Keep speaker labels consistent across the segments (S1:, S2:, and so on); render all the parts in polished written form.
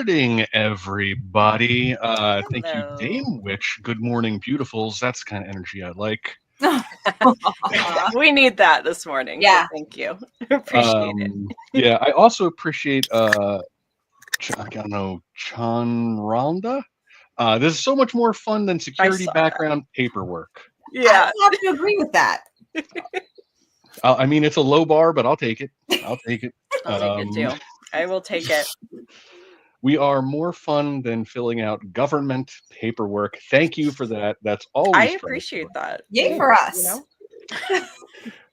S1: morning, everybody. Thank you,
S2: Hello.
S1: Dame Witch. Good morning, beautifuls. That's the kind of energy I like.
S2: We need that this morning.
S3: Yeah.
S2: So thank you. Appreciate it.
S1: Yeah, I also appreciate I don't know, Chanralda. This is so much more fun than security
S2: saw
S1: background paperwork.
S2: Yeah.
S3: I have to agree with that.
S1: I mean, it's a low bar, but I'll take it. I'll take it.
S2: I'll take it too. I will take it.
S1: We are more fun than filling out government paperwork. Thank you for that. That's always
S2: I
S1: stressful.
S2: appreciate that.
S3: Yay for us.
S2: You know?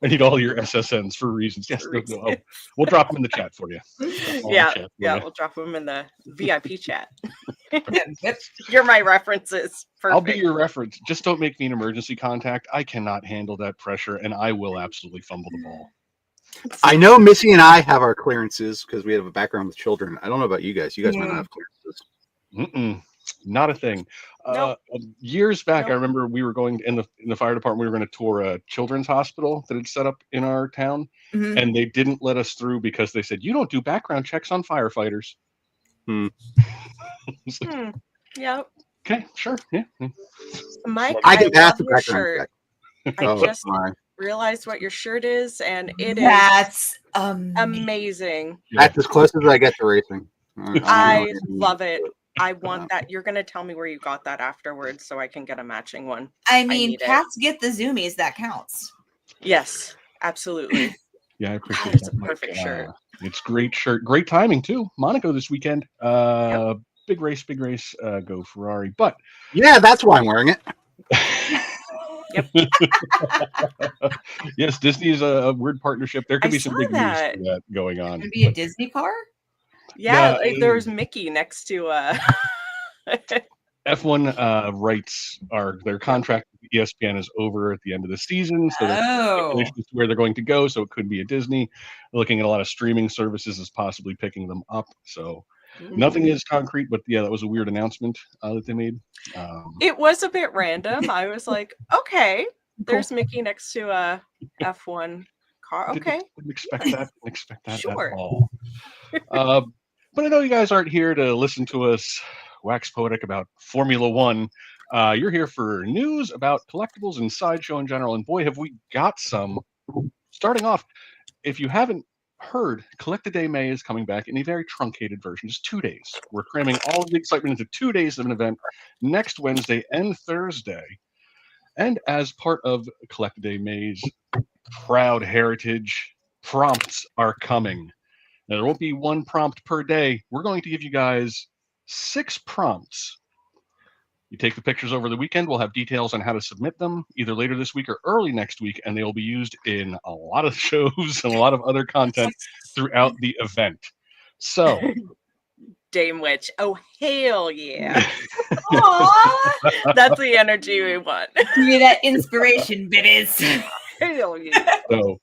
S1: I need all your SSNs for reasons. Yes, no, we'll drop them in the chat for you.
S2: Yeah, we'll drop them in the VIP chat. You're my references. Perfect.
S1: I'll be your reference. Just don't make me an emergency contact. I cannot handle that pressure, and I will absolutely fumble the ball.
S4: I know Missy and I have our clearances because we have a background with children. I don't know about you guys. You guys might not have clearances.
S1: Not a thing.
S2: Nope.
S1: Years back, I remember we were going in the fire department. We were going to tour a children's hospital that had set up in our town, and they didn't let us through because they said you don't do background checks on firefighters.
S2: Yep.
S1: Okay, sure. Yeah.
S2: Mike,
S4: I can pass the
S2: love your
S4: background
S2: shirt.
S4: check.
S2: I just realized what your shirt is, and
S3: That's
S2: amazing.
S4: That's as close as I get to racing.
S2: I love it. I want that. You're going to tell me where you got that afterwards so I can get a matching one.
S3: I mean, cats get the zoomies. That counts.
S2: Yes, absolutely.
S1: Yeah, I appreciate
S2: It's
S1: that.
S2: a perfect shirt.
S1: It's great shirt. Great timing, too. Monaco this weekend. Big race, go Ferrari. But
S4: yeah, that's why I'm wearing it.
S2: Yep.
S1: Yes, Disney is a weird partnership. There could be some big news
S2: that.
S1: for that going on.
S3: Could be a Disney car?
S2: Yeah, there was Mickey next to
S1: F1 rights their contract with ESPN is over at the end of the season, so that's where they're going to go. So it could be a Disney. They're looking at a lot of streaming services as possibly picking them up. So nothing is concrete, but yeah, that was a weird announcement that they made.
S2: It was a bit random. I was like, okay, there's Mickey next to a F1 car. Okay,
S1: didn't expect that.
S2: Sure.
S1: At all. But I know you guys aren't here to listen to us wax poetic about Formula One. You're here for news about collectibles and Sideshow in general. And boy, have we got some. Starting off, if you haven't heard, Collect a Day May is coming back in a very truncated version, just 2 days. We're cramming all of the excitement into 2 days of an event next Wednesday and Thursday. And as part of Collect a Day May's proud heritage, prompts are coming. Now, there won't be one prompt per day. We're going to give you guys 6 prompts. You take the pictures over the weekend. We'll have details on how to submit them either later this week or early next week, and they will be used in a lot of shows and a lot of other content throughout the event. So,
S2: Dame Witch. Oh, hell yeah.
S3: Aww.
S2: That's the energy we want.
S3: Give me that inspiration, biddies.
S2: Hell yeah.
S1: So,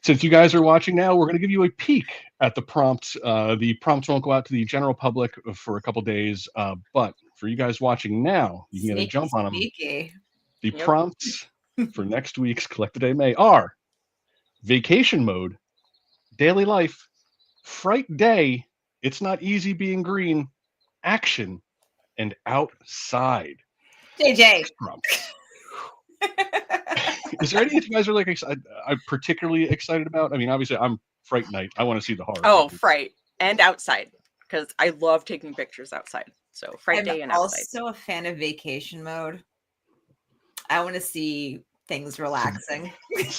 S1: since you guys are watching now, we're going to give you a peek at the prompts. The prompts won't go out to the general public for a couple days, but for you guys watching now, you can get a jump on them. The prompts for next week's Collect a Day May are vacation mode, daily life, fright day, it's not easy being green, action, and outside.
S3: JJ.
S1: Prompts. Is there anything you guys are like I'm particularly excited about? I mean, obviously, I'm Fright Night. I want to see the horror.
S2: Oh, Fright and outside, because I love taking pictures outside. So Fright Day and outside.
S3: I'm also a fan of vacation mode. I want to see things relaxing.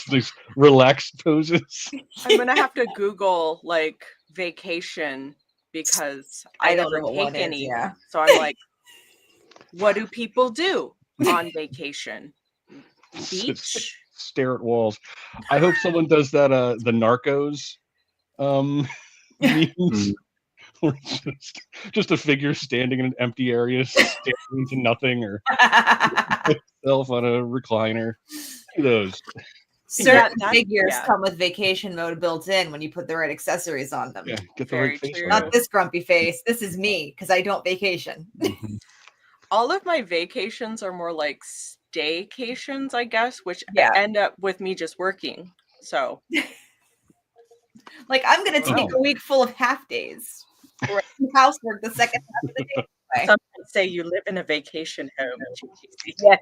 S1: These relaxed poses.
S2: I'm gonna have to Google like vacation because I never take any.
S3: Yeah.
S2: So I'm like, what do people do on vacation? Beach?
S1: Stare at walls. I hope someone does that the Narcos memes. Just a figure standing in an empty area staring into nothing, or itself on a recliner. Those
S3: certain figures come with vacation mode built in when you put the right accessories on them.
S1: Yeah, get the right face.
S3: Not this grumpy face. This is me because I don't vacation.
S2: All of my vacations are more like staycations, I guess, which end up with me just working. So,
S3: like, I'm gonna take a week full of half days. housework the second half of the day.
S2: Some say you live in a vacation home. Yeah.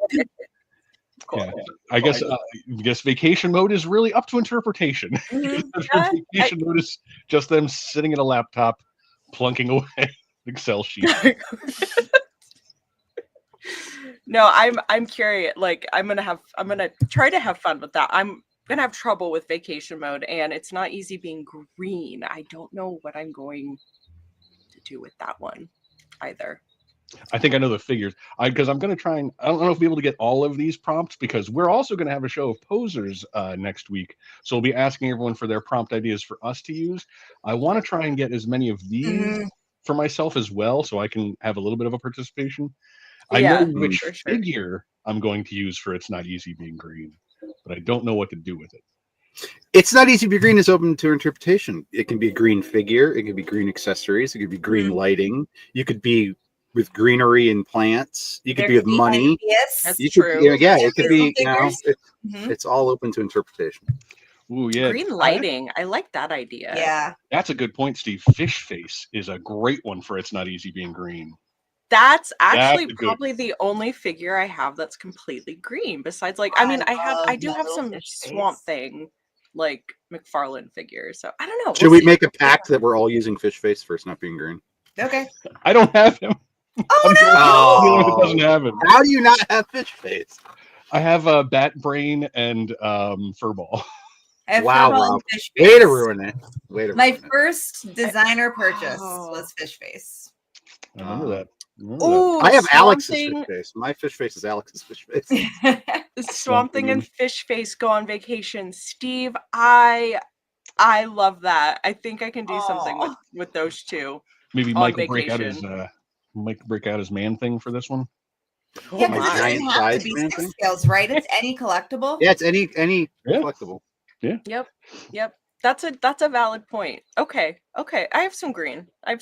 S2: Cool.
S1: Yeah, I guess vacation mode is really up to interpretation. Vacation mode is just them sitting at a laptop, plunking away Excel sheet.
S2: No, I'm curious. Like I'm gonna try to have fun with that. I'm gonna have trouble with vacation mode, and it's not easy being green. I don't know what I'm going to do with that one either.
S1: I think I know the figures. Because I'm going to try and I don't know if we'll be able to get all of these prompts because we're also going to have a show of posers next week. So we'll be asking everyone for their prompt ideas for us to use. I want to try and get as many of these for myself as well, so I can have a little bit of a participation. I know which figure I'm going to use for It's Not Easy Being Green, but I don't know what to do with it.
S4: It's Not Easy Being Green is open to interpretation. It can be a green figure. It could be green accessories. It could be green lighting. You could be with greenery and plants. You could be with money.
S2: That's
S4: true. It could be. It's all open to interpretation.
S1: Ooh, yeah.
S2: Green lighting. I like that idea.
S3: Yeah.
S1: That's a good point, Steve. Fish face is a great one for It's Not Easy Being Green.
S2: That's actually probably the only figure I have that's completely green. Besides, like, I do have some Swamp Thing, like McFarlane figures. So I don't know.
S4: Should we make a pact that we're all using fish face for It's Not Being Green?
S3: Okay.
S1: I don't have him.
S3: Oh
S1: no! It doesn't have him.
S4: How do you not have fish face?
S1: I have Bat Brain and Furball.
S4: Wow, Rob. Way to ruin it.
S3: My first designer purchase was fish face.
S1: I remember that.
S2: Oh,
S4: I have Alex's fish face. My fish face is Alex's fish face.
S2: Swamp Thing and Fish Face go on vacation. Steve, I love that. I think I can do something with those two.
S1: Maybe Mike will break out his man thing for this one.
S3: Yeah, but it doesn't have to be 6 scales, right? It's any collectible.
S4: Yeah, it's any collectible.
S1: Yeah.
S2: Yep. That's a valid point. Okay. I have some green. I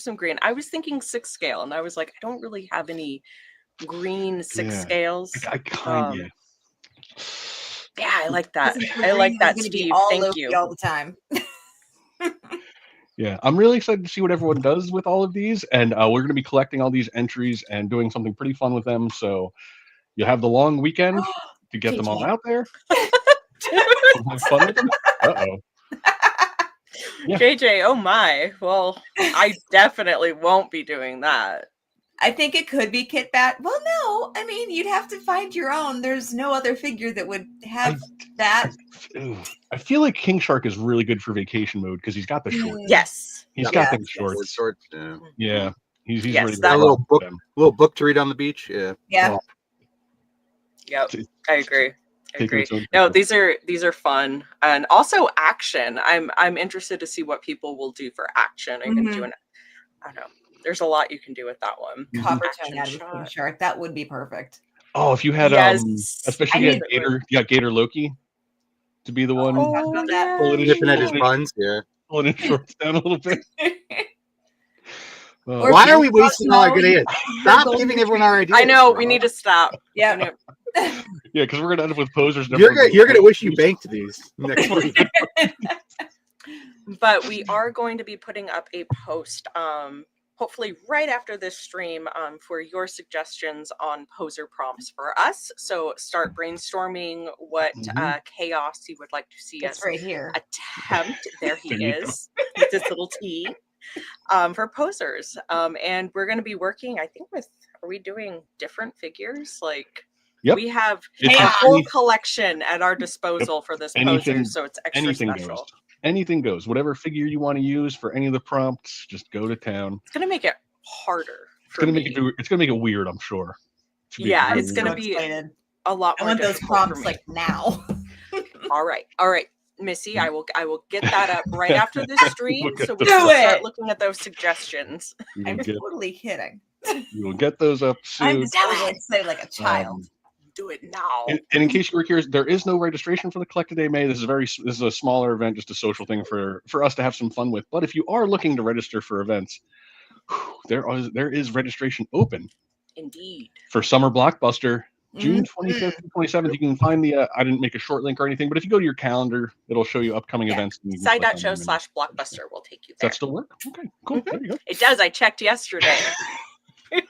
S2: was thinking 6 scale, and I was like, I don't really have any green 6 scales.
S1: I kind of.
S2: Yeah, I like that. I like that, Steve. Thank you.
S3: All the time.
S1: Yeah, I'm really excited to see what everyone does with all of these, and we're going to be collecting all these entries and doing something pretty fun with them. So you'll have the long weekend to get them all out there. Have fun with them. Uh-oh.
S2: Yeah. JJ, oh my. Well, I definitely won't be doing that.
S3: I think it could be Kit Bat. Well, no. I mean, you'd have to find your own. There's no other figure that would have that.
S1: I feel like King Shark is really good for vacation mode because he's got the shorts.
S2: Yes.
S1: He's got them shorts. Yeah. He's really
S4: that little book to read on the beach. Yeah.
S3: Yeah.
S2: Yep. I agree. No, these are fun, and also action. I'm interested to see what people will do for action. I can do I don't know. There's a lot you can do with that one.
S3: Copper tone out of King Shark. That would be perfect.
S1: Oh, if you had especially if you had Gator Loki to be the one
S4: dipping at his buns,
S1: pulling his shorts down a little bit.
S4: Why are we wasting all our good ideas? Stop giving everyone our ideas.
S2: I know, we need to stop.
S3: Yeah.
S1: Yeah, because we're gonna end up with posers.
S4: You're gonna wish you banked these next week.
S2: But we are going to be putting up a post, hopefully right after this stream, for your suggestions on poser prompts for us. So start brainstorming what chaos you would like to see us
S3: right here
S2: attempt. There he is with this little T. For posers. And we're going to be working, I think, are we doing different figures? Like, we have a whole collection at our disposal for this poser, so it's extra special.
S1: Anything goes. Whatever figure you want to use for any of the prompts, just go to town. It's
S2: going to make it harder.
S1: It's going to make it weird, I'm sure.
S2: It's going to be a lot more.
S3: I want those prompts like now.
S2: All right. Missy, I will get that up right after this stream, so we can start looking at those suggestions.
S3: I'm totally kidding.
S1: You will get those up soon.
S3: I'm totally excited like a child.
S2: Do it now.
S1: And in case you were curious, there is no registration for the Collect a Day May. This is a smaller event, just a social thing for us to have some fun with. But if you are looking to register for events, there is registration open.
S2: Indeed.
S1: For Summer Blockbuster June 25th to 27th. You can find the, I didn't make a short link or anything, but if you go to your calendar, it'll show you upcoming events.
S2: Side.show/Blockbuster will take you there.
S1: Does that still work? Okay, cool. There you go.
S2: It does. I checked yesterday.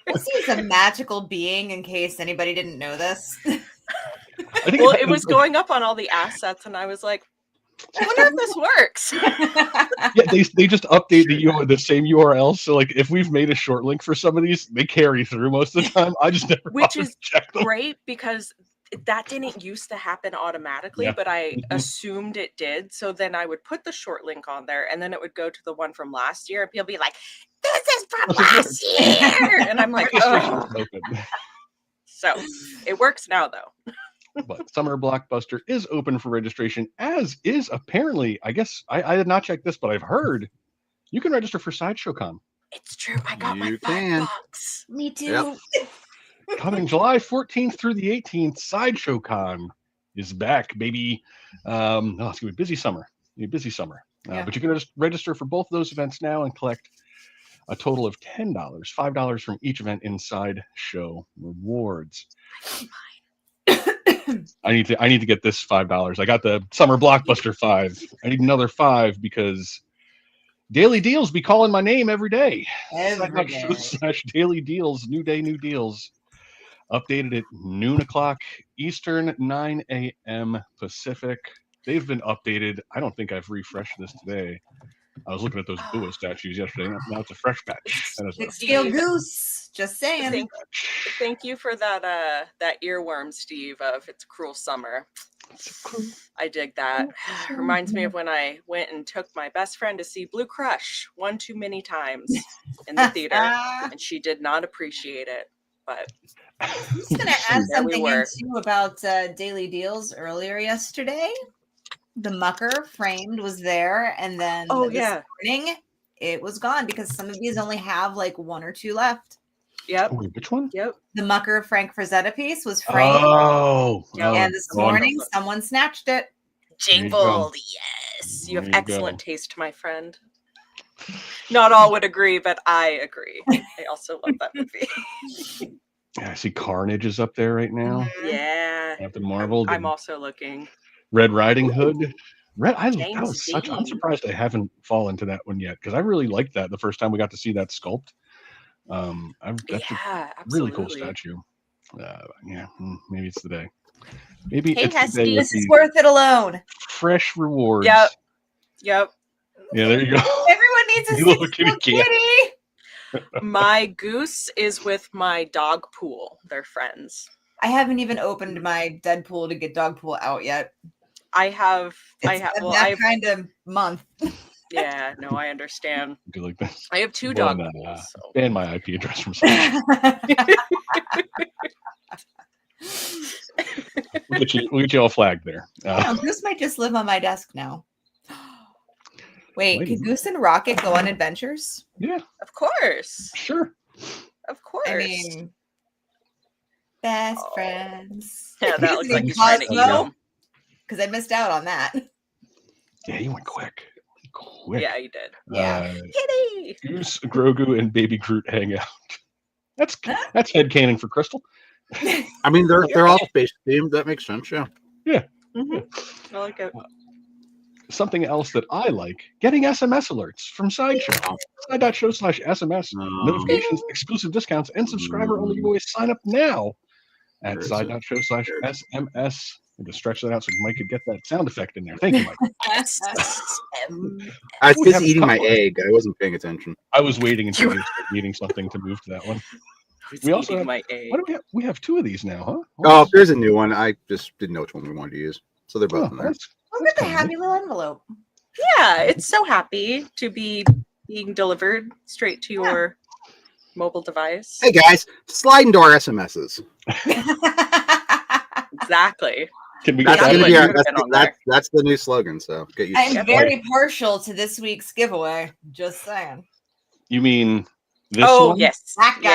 S3: This is a magical being, in case anybody didn't know this.
S2: Well, it was going up on all the assets, and I was like, I wonder if this works.
S1: Yeah, they just update the same URL. So like if we've made a short link for some of these, they carry through most of the time. I just never
S2: Which is
S1: check them.
S2: Great because that didn't used to happen automatically, but I assumed it did. So then I would put the short link on there, and then it would go to the one from last year, and people be like, "This is from last year," and I'm like, "Oh." So it works now, though.
S1: But Summer Blockbuster is open for registration, as is apparently, I guess, I did not check this, but I've heard you can register for Sideshow Con.
S2: It's true. I got my $5.
S3: Me too.
S4: Yep.
S1: Coming July 14th through the 18th, Sideshow Con is back, baby. It's going to be a busy summer. But you can just register for both those events now and collect a total of $10, $5 from each event in Sideshow rewards. I need to get this $5. I got the Summer Blockbuster 5. I need another 5 because Daily Deals be calling my name every day. /daily deals, new day, new deals. Updated at noon o'clock Eastern, 9 a.m. Pacific. They've been updated. I don't think I've refreshed this today. I was looking at those Bua statues yesterday. Now it's a fresh batch.
S3: Six-scale goose. Just saying.
S2: Thank you for that earworm, Steve, of It's Cruel Summer. I dig that. Reminds me of when I went and took my best friend to see Blue Crush one too many times in the theater, and she did not appreciate it. But
S3: I'm just going to add something in too about Daily Deals earlier yesterday. The Mucker framed was there, and then this morning it was gone because some of these only have like 1 or 2 left.
S2: Yep.
S1: Wait, which one?
S2: Yep.
S3: The Mucker Frank Frazetta piece was framed. And this morning someone snatched it.
S2: Jingled, yes. You have excellent taste, my friend. Not all would agree, but I agree. I also love that movie.
S1: Yeah, I see Carnage is up there right now.
S2: Yeah.
S1: Captain Marvel.
S2: I'm also looking.
S1: Red Riding Hood. I'm surprised I haven't fallen to that one yet because I really liked that the first time we got to see that sculpt. That's a really cool statue. Maybe it's the day. Maybe it's the day.
S3: This is worth it alone.
S1: Fresh rewards.
S2: Yep.
S1: Yeah, there you go.
S3: Everyone needs a little kitty.
S2: My goose is with my dog pool. They're friends.
S3: I haven't even opened my Deadpool to get dog pool out yet.
S2: I have
S3: kind of month.
S2: Yeah, no, I understand.
S1: Do like this.
S2: I have 2 dog pools. So.
S1: Ban my IP address from We'll get you all flagged there.
S3: Goose might just live on my desk now. Wait, can Goose and Rocket go on adventures?
S1: Yeah.
S2: Of course.
S1: Sure.
S2: Of course.
S3: I mean, best friends.
S2: Yeah, that looks like he's trying to eat them.
S3: Because I missed out on that.
S1: Yeah, you went quick.
S2: Yeah, you did.
S3: Yeah.
S2: Kitty!
S1: Goose, Grogu, and Baby Groot hang out. That's headcanon for Crystal.
S4: I mean, they're all space themed. That makes sense, yeah.
S1: Yeah.
S2: Mm-hmm. I like it.
S1: Something else that I like, getting SMS alerts from Sideshow. Side.show/SMS. Notifications, exclusive discounts, and subscriber-only giveaways. Sign up now at side.show/SMS. And to stretch that out so Mike could get that sound effect in there. Thank you, Mike.
S4: I was busy eating my egg. I wasn't paying attention.
S1: I was waiting until you started eating something to move to that one. We also have,
S2: my egg.
S1: What do we have? We have 2 of these now, huh?
S4: Oh, there's a new one. I just didn't know which one we wanted to use. So they're both in there.
S3: Look at the happy little envelope.
S2: Yeah, it's so happy to be being delivered straight to your mobile device.
S4: Hey guys, slide into our SMSs.
S2: Exactly.
S1: Can we
S4: that's
S1: get
S4: that's the new slogan. So get used to it.
S3: I'm very partial to this week's giveaway. Just saying.
S1: You mean this one?
S2: Yes.
S3: That guy.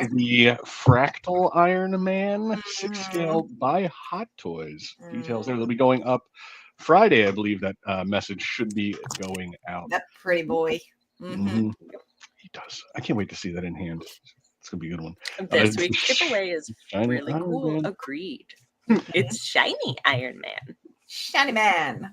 S2: Yes.
S1: The Fractal Iron Man 6-scale by Hot Toys. Details there. They'll be going up Friday, I believe. That message should be going out.
S3: That pretty boy.
S1: He does. I can't wait to see that in hand. It's gonna be a good one.
S2: This week's giveaway is really cool. Agreed. It's shiny Iron Man.
S3: Shiny Man.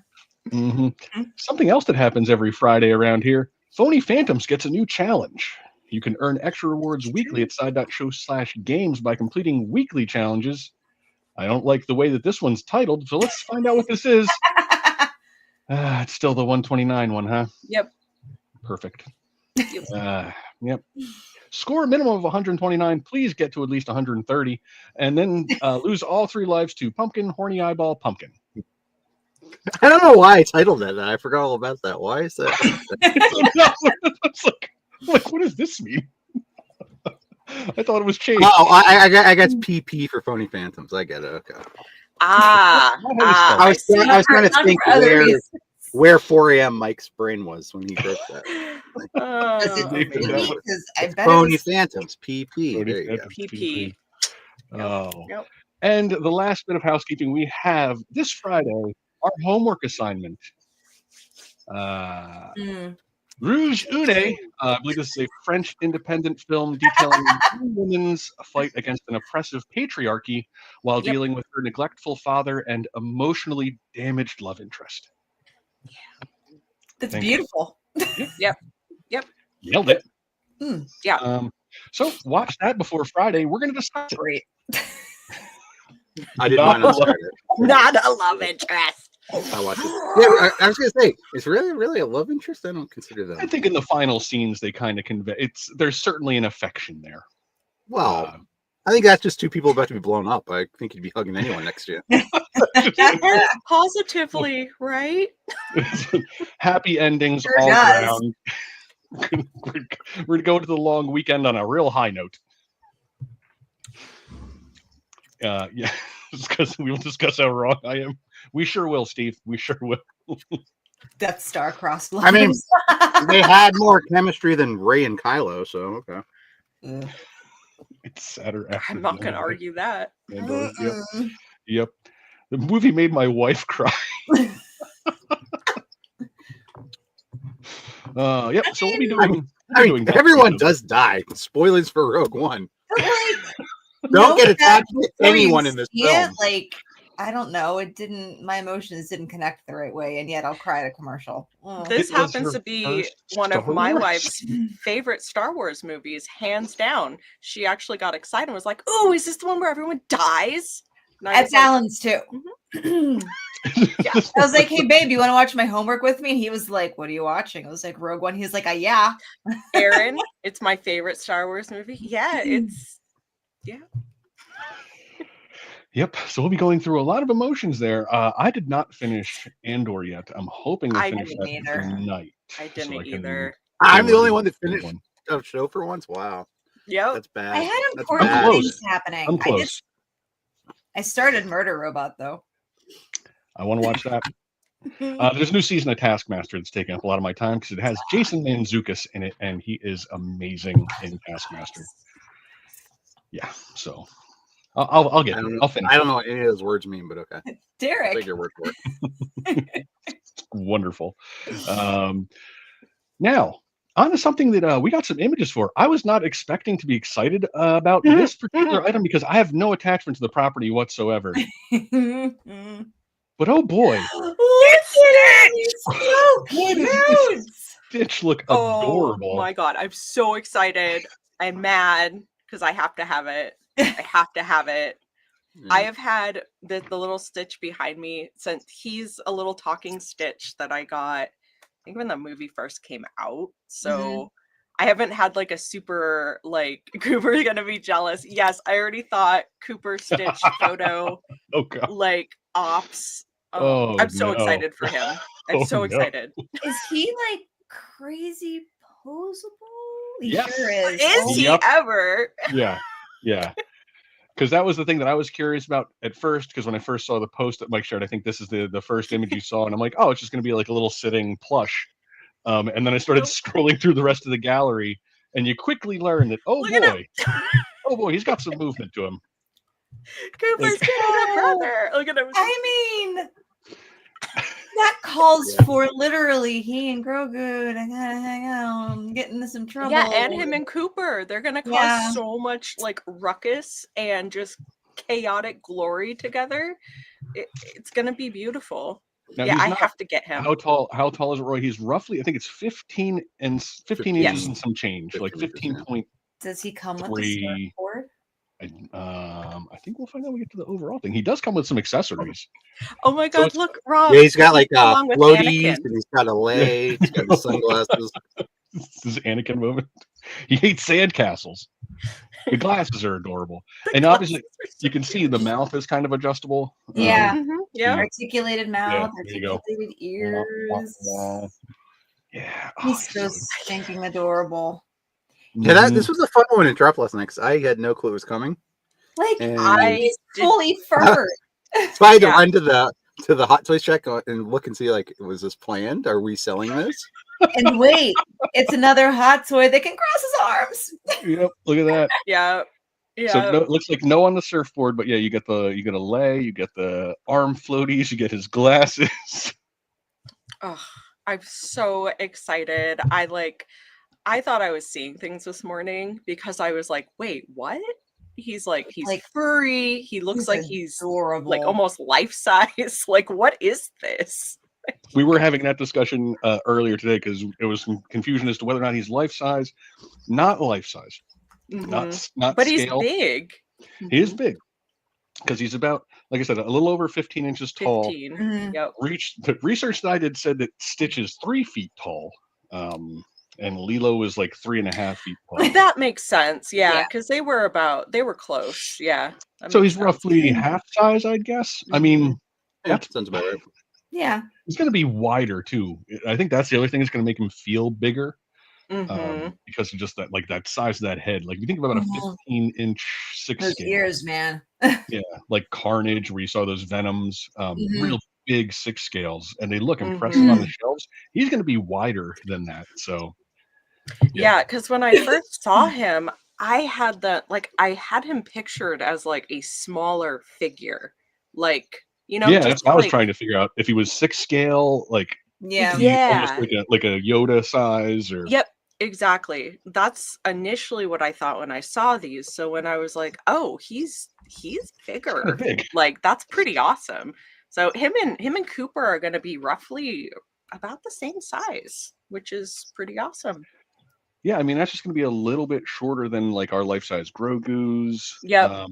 S1: Mm-hmm. Something else that happens every Friday around here, Phony Phantoms gets a new challenge. You can earn extra rewards weekly at side.show/games by completing weekly challenges. I don't like the way that this one's titled, so let's find out what this is. It's still the 129 one, huh?
S2: Yep.
S1: Perfect. Yep. Score a minimum of 129. Please get to at least 130. And then lose all 3 lives to Pumpkin, Horny Eyeball, Pumpkin.
S4: I don't know why I titled that. I forgot all about that. Why is that?
S1: It's like, what does this mean? I thought it was changed.
S4: Oh, I got PP for Phony Phantoms. I get it. Okay.
S1: I
S4: was trying to think where 4 a.m. Mike's brain was when he wrote that. Phony Phantoms, PP. There you go.
S2: PP.
S1: Oh. Yep. And the last bit of housekeeping we have this Friday, our homework assignment. Rouge Une, I believe this is a French independent film detailing a woman's fight against an oppressive patriarchy while dealing with her neglectful father and emotionally damaged love interest.
S3: That's beautiful.
S2: Yep.
S1: Nailed it.
S2: Yeah.
S1: So watch that before Friday. We're going to discuss it.
S3: Great.
S4: I did not know.
S2: Not a love interest.
S4: I watched it. Yeah, I was gonna say, it's really a love interest. I don't consider that.
S1: I think in the final scenes they kind of convey there's certainly an affection there.
S4: Well, I think that's just 2 people about to be blown up. I think you'd be hugging anyone next to you.
S2: Positively, right?
S1: Happy endings all around. We're gonna go into the long weekend on a real high note. Yeah, because we will discuss how wrong I am. We sure will, Steve. We sure will.
S3: Death Star crossed lovers.
S4: I mean, they had more chemistry than Rey and Kylo, so okay.
S1: It's sadder.
S2: I'm not going to argue that.
S1: Yep. The movie made my wife cry. Yep. So we'll be doing.
S4: Everyone does die. Spoilers for Rogue One. Don't get attached to anyone in this film.
S3: Like, I don't know. My emotions didn't connect the right way, and yet I'll cry at a commercial.
S2: This happens to be one of my wife's favorite Star Wars movies, hands down. She actually got excited and was like, "Oh, is this the one where everyone dies?"
S3: That's Alan's too. Yeah. I was like, "Hey, babe, you want to watch my homework with me?" And he was like, "What are you watching?" I was like, "Rogue One." He was like, "Yeah."
S2: Aaron, it's my favorite Star Wars movie. Yeah, it's. Yeah.
S1: Yep. So we'll be going through a lot of emotions there. I did not finish Andor yet. I'm hoping to finish that tonight.
S2: I didn't either.
S4: I'm the only one that finished a show for once. Wow.
S2: Yep.
S4: That's bad.
S3: I had important things happening.
S1: I'm close.
S3: I started Murder Robot though.
S1: I want to watch that. There's a new season of Taskmaster that's taking up a lot of my time because it has Jason Mantzoukas in it, and he is amazing in Taskmaster. Yeah, so I'll get it. I'll finish.
S4: I don't know what any of those words mean, but okay.
S3: Derek,
S4: I'll take your word for it.
S1: Wonderful. Now, on to something that we got some images for. I was not expecting to be excited about this particular item because I have no attachment to the property whatsoever. But oh boy, Stitch look adorable.
S2: Oh my god, I'm so excited. I'm mad because I have to have it. I have had the little Stitch behind me since he's a little talking Stitch that I got, I think when the movie first came out. So I haven't had like a super like Cooper's gonna be jealous. Yes, I already thought Cooper Stitch photo like ops. I'm so excited for him. I'm so excited.
S3: Is he like crazy posable? He
S1: yes.
S3: sure is.
S2: Is he ever?
S1: Yeah. Because that was the thing that I was curious about at first, because when I first saw the post that Mike shared, I think this is the first image you saw, and I'm like, oh, it's just going to be like a little sitting plush. And then I started scrolling through the rest of the gallery, and you quickly learn that, oh boy, he's got some movement to him.
S2: Cooper's getting a brother. Look at him.
S3: I mean, That calls for literally he and Grogu to kind of hang out, get into some trouble.
S2: Yeah, and him and Cooper. They're gonna cause so much like ruckus and just chaotic glory together. It's gonna be beautiful. Now, I have to get him.
S1: How tall is Roy? He's roughly, I think it's 15 inches and some change, like 15.3.
S3: Does he come with the surfboard?
S1: I think we'll find out when we get to the overall thing. He does come with some accessories.
S2: Oh my God! So look, Rob.
S4: Yeah, he's got like floaties, and he's got a lei. He's got sunglasses.
S1: This is Anakin moment. He hates sandcastles. The glasses are adorable, and obviously you can see the mouth is kind of adjustable.
S3: Yeah, articulated mouth, articulated ears.
S1: Yeah,
S3: he's so stinking adorable.
S4: Yeah, this was a fun one to drop last night because I had no clue it was coming.
S3: Like he's fully furred.
S4: So I had to run to the Hot Toys check and look and see, like, was this planned? Are we selling this?
S3: And wait, it's another hot toy that can cross his arms.
S1: Yep, look at that.
S2: Yeah.
S1: So it looks like no on the surfboard, but yeah, you get a lei, you get the arm floaties, you get his glasses.
S2: Oh, I'm so excited. I thought I was seeing things this morning because I was like, wait, what? He's like furry. He looks like he's adorable, like almost life size. Like, what is this?
S1: We were having that discussion earlier today because there was some confusion as to whether or not he's life size, not life size, not.
S2: But
S1: scale.
S2: He's big.
S1: He is big because he's about, like I said, a little over 15 inches tall.
S2: 15. Yep.
S1: The research that I did said that Stitch is 3 feet tall. And Lilo is like 3.5 feet tall.
S2: That makes sense, yeah, because they were close, yeah.
S1: So he's roughly half size, I'd guess. I mean,
S4: that sounds about right.
S3: Yeah,
S1: he's going to be wider too. I think that's the other thing that's going to make him feel bigger, because of just that size of that head. Like, you think about a 15-inch 6
S3: those
S1: scale.
S3: ears, man.
S1: Yeah, like Carnage, where you saw those Venoms, real big 6 scales, and they look impressive on the shelves. He's going to be wider than that, so.
S2: Yeah, because when I first saw him, I had him pictured as like a smaller figure, like, you know.
S1: Yeah, that's what I was trying to figure out, if he was 6 scale, like almost like a Yoda size, or.
S2: Yep, exactly. That's initially what I thought when I saw these. So when I was like, oh, he's bigger, like, that's pretty awesome. So him and Cooper are going to be roughly about the same size, which is pretty awesome.
S1: Yeah, I mean, that's just going to be a little bit shorter than like our life-size Grogu's.
S2: Yep.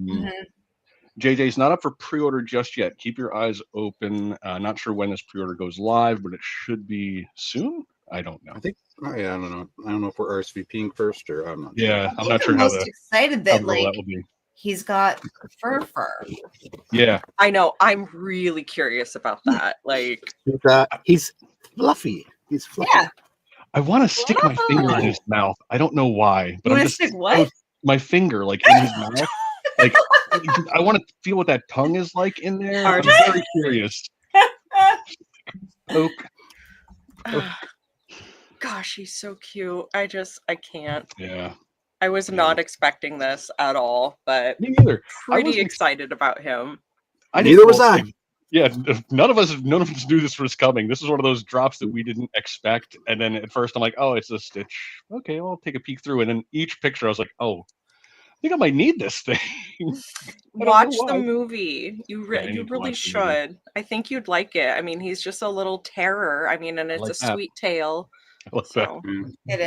S1: JJ's not up for pre-order just yet. Keep your eyes open. Not sure when this pre-order goes live, but it should be soon. I don't know.
S4: I think. Oh yeah, I don't know. I don't know if we're RSVPing first or I'm not.
S1: Yeah, I'm not sure how
S3: most excited that like
S1: that will be.
S3: He's got fur.
S1: Yeah,
S2: I know. I'm really curious about that. Like,
S4: he's fluffy. He's fluffy.
S3: Yeah.
S1: I want to stick my finger in his mouth. I don't know why, but I'm just
S3: stick what?
S1: My finger, like, in his mouth. Like, I want to feel what that tongue is like in there. I'm very curious. Poke.
S2: Gosh, he's so cute. I can't.
S1: Yeah.
S2: I was not expecting this at all, but
S1: me neither.
S2: Pretty excited about him.
S4: Neither was I.
S1: Yeah, none of us knew this was coming. This is one of those drops that we didn't expect. And then at first I'm like, oh, it's a Stitch. Okay, well, I'll take a peek through. And then each picture I was like, oh, I think I might need this thing.
S2: Watch the movie. You really should. I think you'd like it. I mean, he's just a little terror. I mean, and it's a sweet tale.
S1: I like that.
S3: It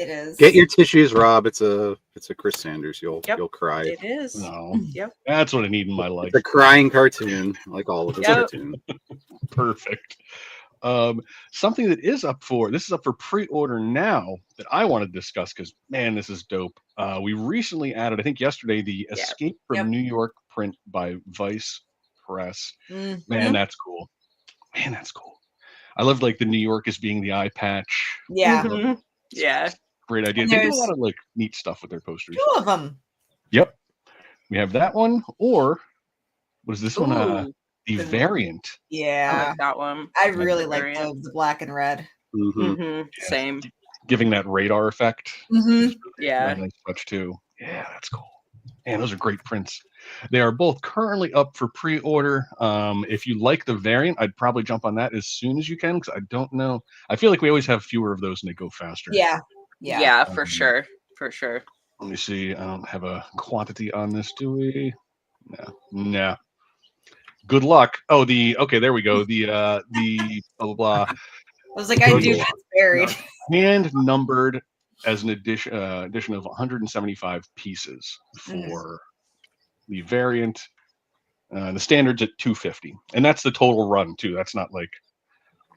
S3: is.
S4: Get your tissues, Rob. It's a Chris Sanders. You'll cry.
S2: It is.
S1: No. Yep. That's what I need in my life.
S4: The crying cartoon, like all of his cartoons.
S1: Perfect. Something that is up for pre-order now that I want to discuss, because man, this is dope. We recently added, I think yesterday, the Escape from New York print by Vice Press. Man, that's cool. I love like the New York as being the eye patch.
S3: Yeah.
S2: Yeah.
S1: Great idea. They do a lot of like neat stuff with their posters.
S3: 2 of them.
S1: Yep. We have that one, or what is this one? The variant.
S3: Yeah.
S2: I like that one.
S3: I really like the black and red.
S2: Same.
S1: Giving that radar effect.
S3: Yeah.
S1: Nice touch too. Yeah, that's cool. Man, those are great prints. They are both currently up for pre-order. If you like the variant, I'd probably jump on that as soon as you can, because I don't know. I feel like we always have fewer of those and they go faster.
S2: Yeah, for sure.
S1: Let me see. I don't have a quantity on this, do we? No. Good luck. Oh, okay, there we go. The blah blah blah.
S3: I was like, I do. It's buried.
S1: Hand numbered as an edition of 175 pieces for the variant. The standard's at 250, and that's the total run too. That's not like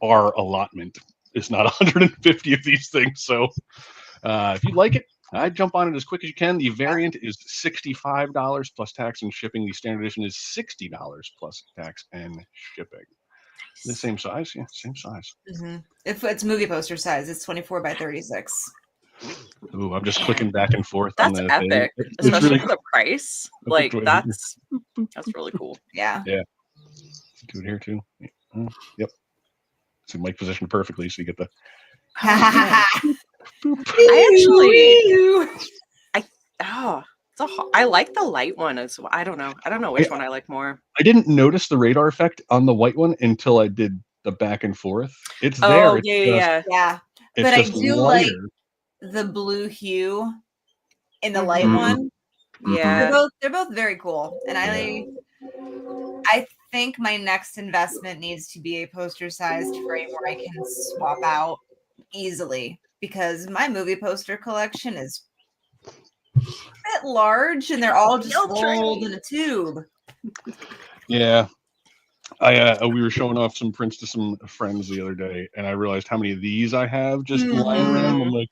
S1: our allotment. It's not 150 of these things. So if you like it, I'd jump on it as quick as you can. The variant is $65 plus tax and shipping. The standard edition is $60 plus tax and shipping. The same size, yeah, same size.
S3: If it's movie poster size, it's 24 by 36.
S1: Ooh, I'm just clicking back and forth.
S2: That's
S1: on the
S2: epic,
S1: thing.
S2: especially
S1: really
S2: for the price. Like that's really cool.
S3: Yeah.
S1: Do it here too. Yep. So mic positioned perfectly, so you get the.
S2: I like the light one as well. I don't know which one I like more.
S1: I didn't notice the radar effect on the white one until I did the back and forth. It's there.
S2: Oh, yeah.
S3: But I do like the blue hue in the light one.
S2: Yeah.
S3: They're both very cool. And I think my next investment needs to be a poster sized frame where I can swap out easily, because my movie poster collection is a bit large and they're all just rolled in a tube.
S1: Yeah. We were showing off some prints to some friends the other day, and I realized how many of these I have just lying around. I'm like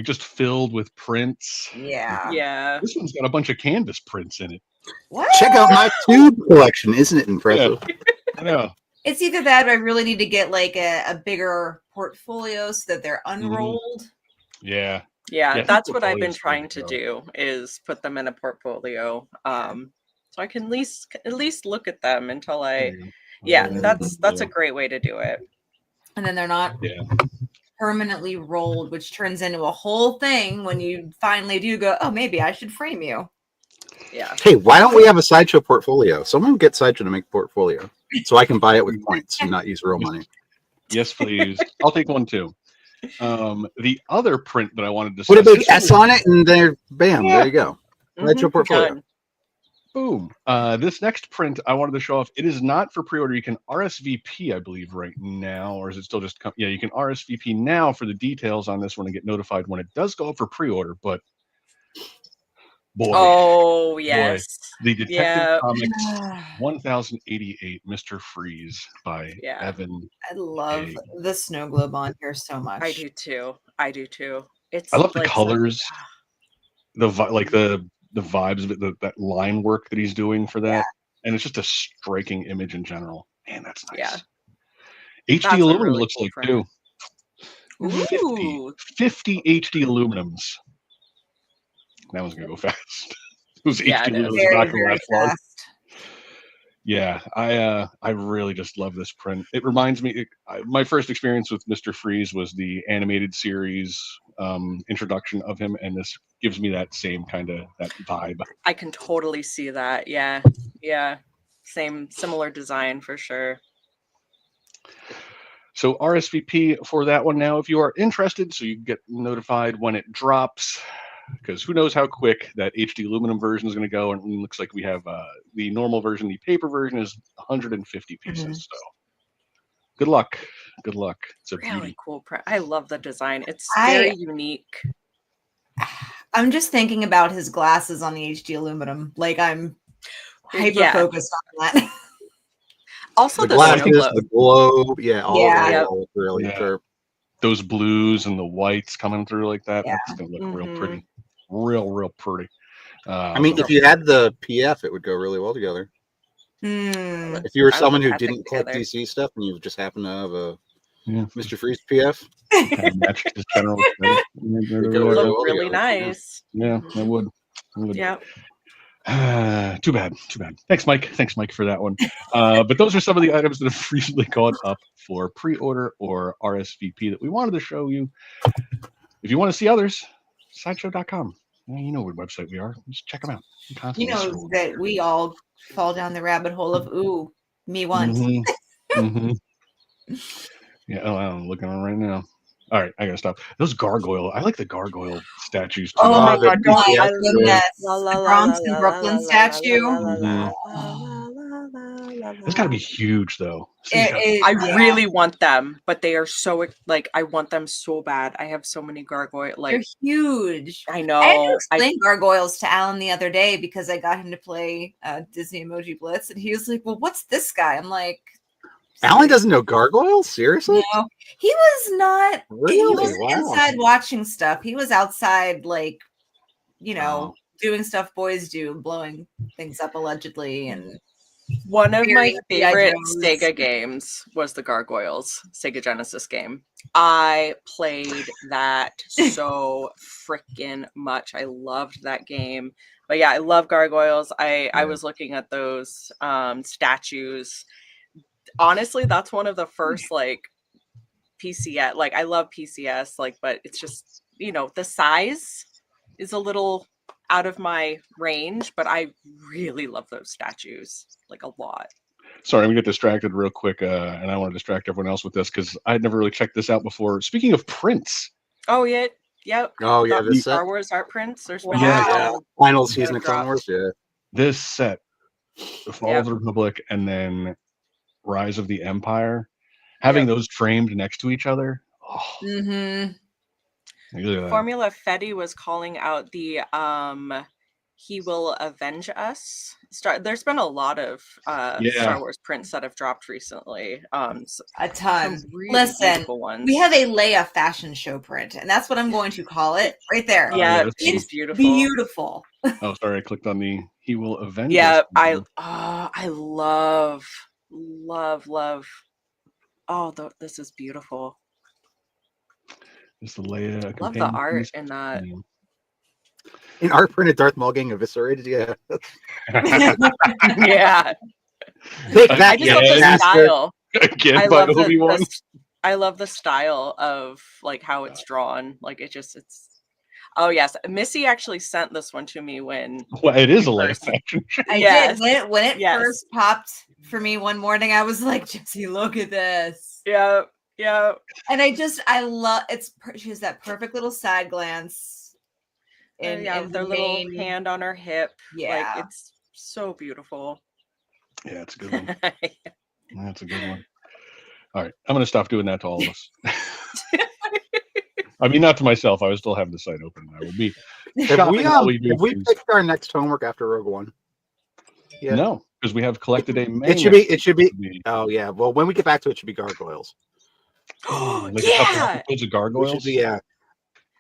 S1: just filled with prints.
S2: Yeah.
S1: This one's got a bunch of canvas prints in it.
S3: What?
S4: Check out my tube collection. Isn't it impressive?
S1: I know.
S3: It's either that or I really need to get like a bigger portfolio so that they're unrolled.
S1: Yeah,
S2: that's what I've been trying to do, is put them in a portfolio. So I can at least look at them until that's a great way to do it.
S3: And then they're not permanently rolled, which turns into a whole thing when you finally do go, oh, maybe I should frame you.
S2: Yeah.
S4: Hey, why don't we have a Sideshow portfolio? Someone get Sideshow to make a portfolio so I can buy it with points and not use real money.
S1: Yes, please. I'll take one too. The other print that I wanted to discuss.
S4: Put a big S on it, and there you go. Sideshow portfolio.
S2: Done.
S1: Boom. This next print I wanted to show off. It is not for pre-order. You can RSVP, I believe, right now, or is it still just you can RSVP now for the details on this one and get notified when it does go up for pre-order. But boy, the Detective Comics 1088 Mr. Freeze by Evan.
S3: I love the snow globe on here so much.
S2: I do too. I
S1: love the colors, the vibes of it, that line work that he's doing for that, and it's just a striking image in general. Man, that's nice. HD aluminum looks like too. 50 HD aluminums. That one's gonna go fast. Those HD aluminums are not gonna last long. Yeah, I really just love this print. It reminds me, my first experience with Mr. Freeze was the animated series introduction of him, and this gives me that same kind of that vibe.
S2: I can totally see that. Yeah, similar design for sure.
S1: So RSVP for that one now if you are interested, so you can get notified when it drops. Because who knows how quick that HD aluminum version is going to go, and it looks like we have the normal version. The paper version is 150 pieces. So good luck. It's a
S2: really cool print. I love the design. It's very unique.
S3: I'm just thinking about his glasses on the HD aluminum. Like I'm hyper focused on that.
S2: Also
S4: the glasses, the globe, all really sharp.
S1: Those blues and the whites coming through like that. That's gonna look real pretty. Real pretty.
S4: I mean, if you had the PF, it would go really well together. If you were someone who didn't collect DC stuff and you just happen to have a Mr. Freeze PF,
S1: kind of matched his general.
S2: It would look really nice.
S1: Yeah, it would.
S2: Yeah.
S1: Too bad. Thanks, Mike, for that one. But those are some of the items that have recently gone up for pre-order or RSVP that we wanted to show you. If you want to see others, sideshow.com. You know what website we are. Just check them out.
S3: You know that we all fall down the rabbit hole of ooh, me once.
S1: Mm-hmm. Mm-hmm. Yeah, I'm looking at them right now. All right, I gotta stop. Those gargoyle, I like the gargoyle statues too.
S3: Oh my god,
S2: goodness.
S3: the Bronx and Brooklyn statue.
S1: It's got to be huge, though.
S2: I really want them, but they are so like I want them so bad. I have so many gargoyle. Like
S3: they're huge.
S2: I know.
S3: I had to explain gargoyles to Alan the other day because I got him to play Disney Emoji Blitz, and he was like, "Well, what's this guy?" I'm like,
S4: Alan doesn't know gargoyles? Seriously?
S3: No, he was not.
S4: Really?
S3: He was inside watching stuff. He was outside, like, doing stuff boys do, blowing things up allegedly. And
S2: one of my favorite Sega games was the Gargoyles Sega Genesis game. I played that so freaking much. I loved that game. But yeah, I love gargoyles. I was looking at those statues. Honestly, that's one of the first like PCS. Like I love PCS, like, but it's just, the size is a little out of my range, but I really love those statues like a lot.
S1: Sorry, I'm gonna get distracted real quick, and I want to distract everyone else with this because I'd never really checked this out before. Speaking of prints.
S2: Oh yeah, yep.
S4: Oh yeah,
S2: the Star Wars art prints. There's
S4: final season of Clone Wars. Yeah,
S1: this set, the Fall of the Republic, and then Rise of the Empire, having those framed next to each other. Oh.
S2: Formula Fetty was calling out the He Will Avenge Us. There's been a lot of Star Wars prints that have dropped recently.
S3: A ton.
S2: Really
S3: Listen, we have a Leia fashion show print, and that's what I'm going to call it right there.
S2: Yeah, it's beautiful.
S3: Beautiful.
S1: Oh, sorry, I clicked on the He Will Avenge Us.
S2: Yeah, I love. Oh, this is beautiful.
S1: It's the Leia.
S2: Love the art in that.
S4: In art printed Darth Maul getting eviscerated. Yeah.
S2: Yeah.
S4: Take that.
S2: I just love the style.
S1: Again,
S2: I love the style of like how it's drawn. Like it's. Oh yes, Missy actually sent this one to me when.
S1: Well, it is a Leia fashion show.
S3: I did when it first popped for me one morning. I was like, Jesse, look at this.
S2: Yeah.
S3: And I love she has that perfect little side glance.
S2: And with their little hand on her hip.
S3: Yeah.
S2: Like it's so beautiful.
S1: Yeah, it's a good one. That's a good one. All right. I'm gonna stop doing that to all of us. I mean, not to myself. I was still having the site open. I will be.
S4: Have we picked our next homework after Rogue One?
S1: Yeah. No, because we have collected a May.
S4: It should be. Oh yeah. Well, when we get back to it, should be gargoyles.
S1: Like a couple episodes of gargoyles.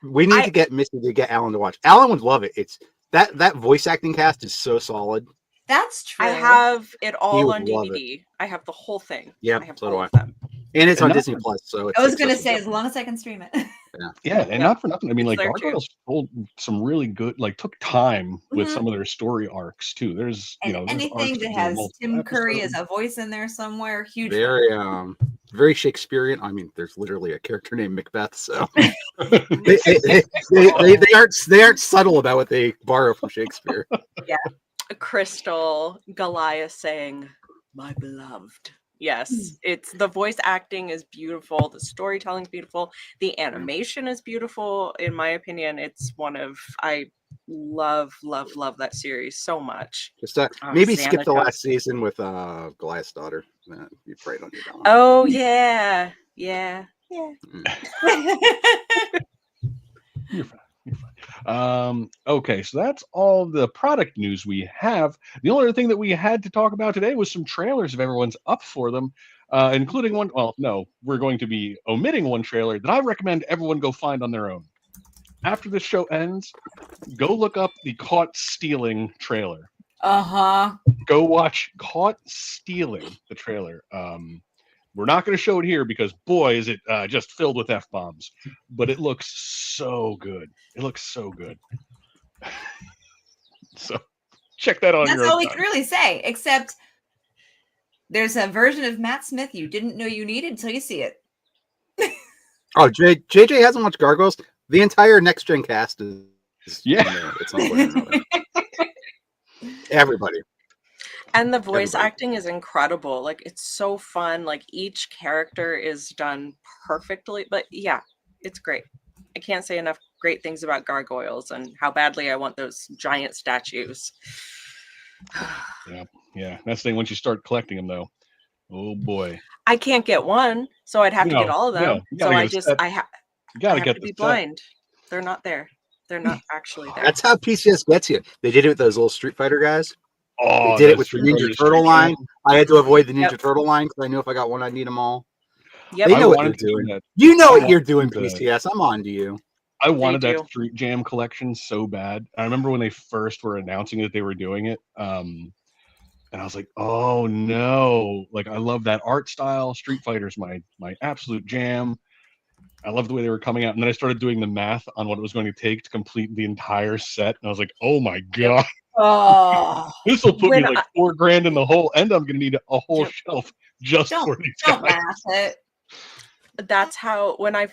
S4: We need to get Missy to get Alan to watch. Alan would love it. It's that voice acting cast is so solid.
S3: That's true.
S2: I have it all on DVD. I have the whole thing.
S4: Yeah,
S2: I have
S4: so do I.
S2: Of them.
S4: And it's on Disney Plus. So
S3: I was going to say, as long as I can stream it.
S1: Yeah, and not for nothing. I mean, like Gargoyles told some really good, like took time with some of their story arcs too. There's
S3: anything that has Tim Curry as a voice in there somewhere. Huge.
S4: Very Shakespearean. I mean, there's literally a character named Macbeth. So they aren't subtle about what they borrow from Shakespeare.
S2: Yeah, Crystal Goliath saying, "My beloved." Yes, it's the voice acting is beautiful. The storytelling is beautiful. The animation is beautiful. In my opinion, it's I love that series so much.
S4: Just maybe skip the last season with Goliath's daughter. You prayed on your down.
S2: Oh yeah.
S1: You're fine. Okay, so that's all the product news we have. The only other thing that we had to talk about today was some trailers if everyone's up for them, including one. Well, no, we're going to be omitting one trailer that I recommend everyone go find on their own. After this show ends, go look up the Caught Stealing trailer. Go watch Caught Stealing, the trailer. We're not going to show it here because, boy, is it just filled with F-bombs. But it looks so good. It looks so good. So check that on your own.
S3: That's all we can really say, except there's a version of Matt Smith you didn't know you needed until you see it.
S4: Oh, JJ hasn't watched Gargoyles. The entire Next Gen cast is It's one way or another. Everybody.
S2: And the voice acting is incredible. Like, it's so fun. Like, each character is done perfectly. But yeah, it's great. I can't say enough great things about gargoyles and how badly I want those giant statues.
S1: Yeah. That's the thing. Once you start collecting them, though, oh boy.
S2: I can't get one, so I'd have to get all of them. So I have to be blind. They're not there. They're not actually there.
S4: That's how PCS gets you. They did it with those little Street Fighter guys.
S1: Oh,
S4: they did it with the Ninja Turtle line. I had to avoid the Ninja Turtle line because I knew if I got one, I'd need them all. Yep. They know what they're doing. You know what you're doing, PCS. I'm on to you.
S1: I wanted that Street Jam collection so bad. I remember when they first were announcing that they were doing it. And I was like, oh no. Like, I love that art style. Street Fighter's my absolute jam. I love the way they were coming out. And then I started doing the math on what it was going to take to complete the entire set. And I was like, oh my God.
S3: Oh,
S1: this will put me like $4,000 in the hole. And I'm going to need a whole shelf just for these guys.
S3: Don't math it.
S2: That's how, when I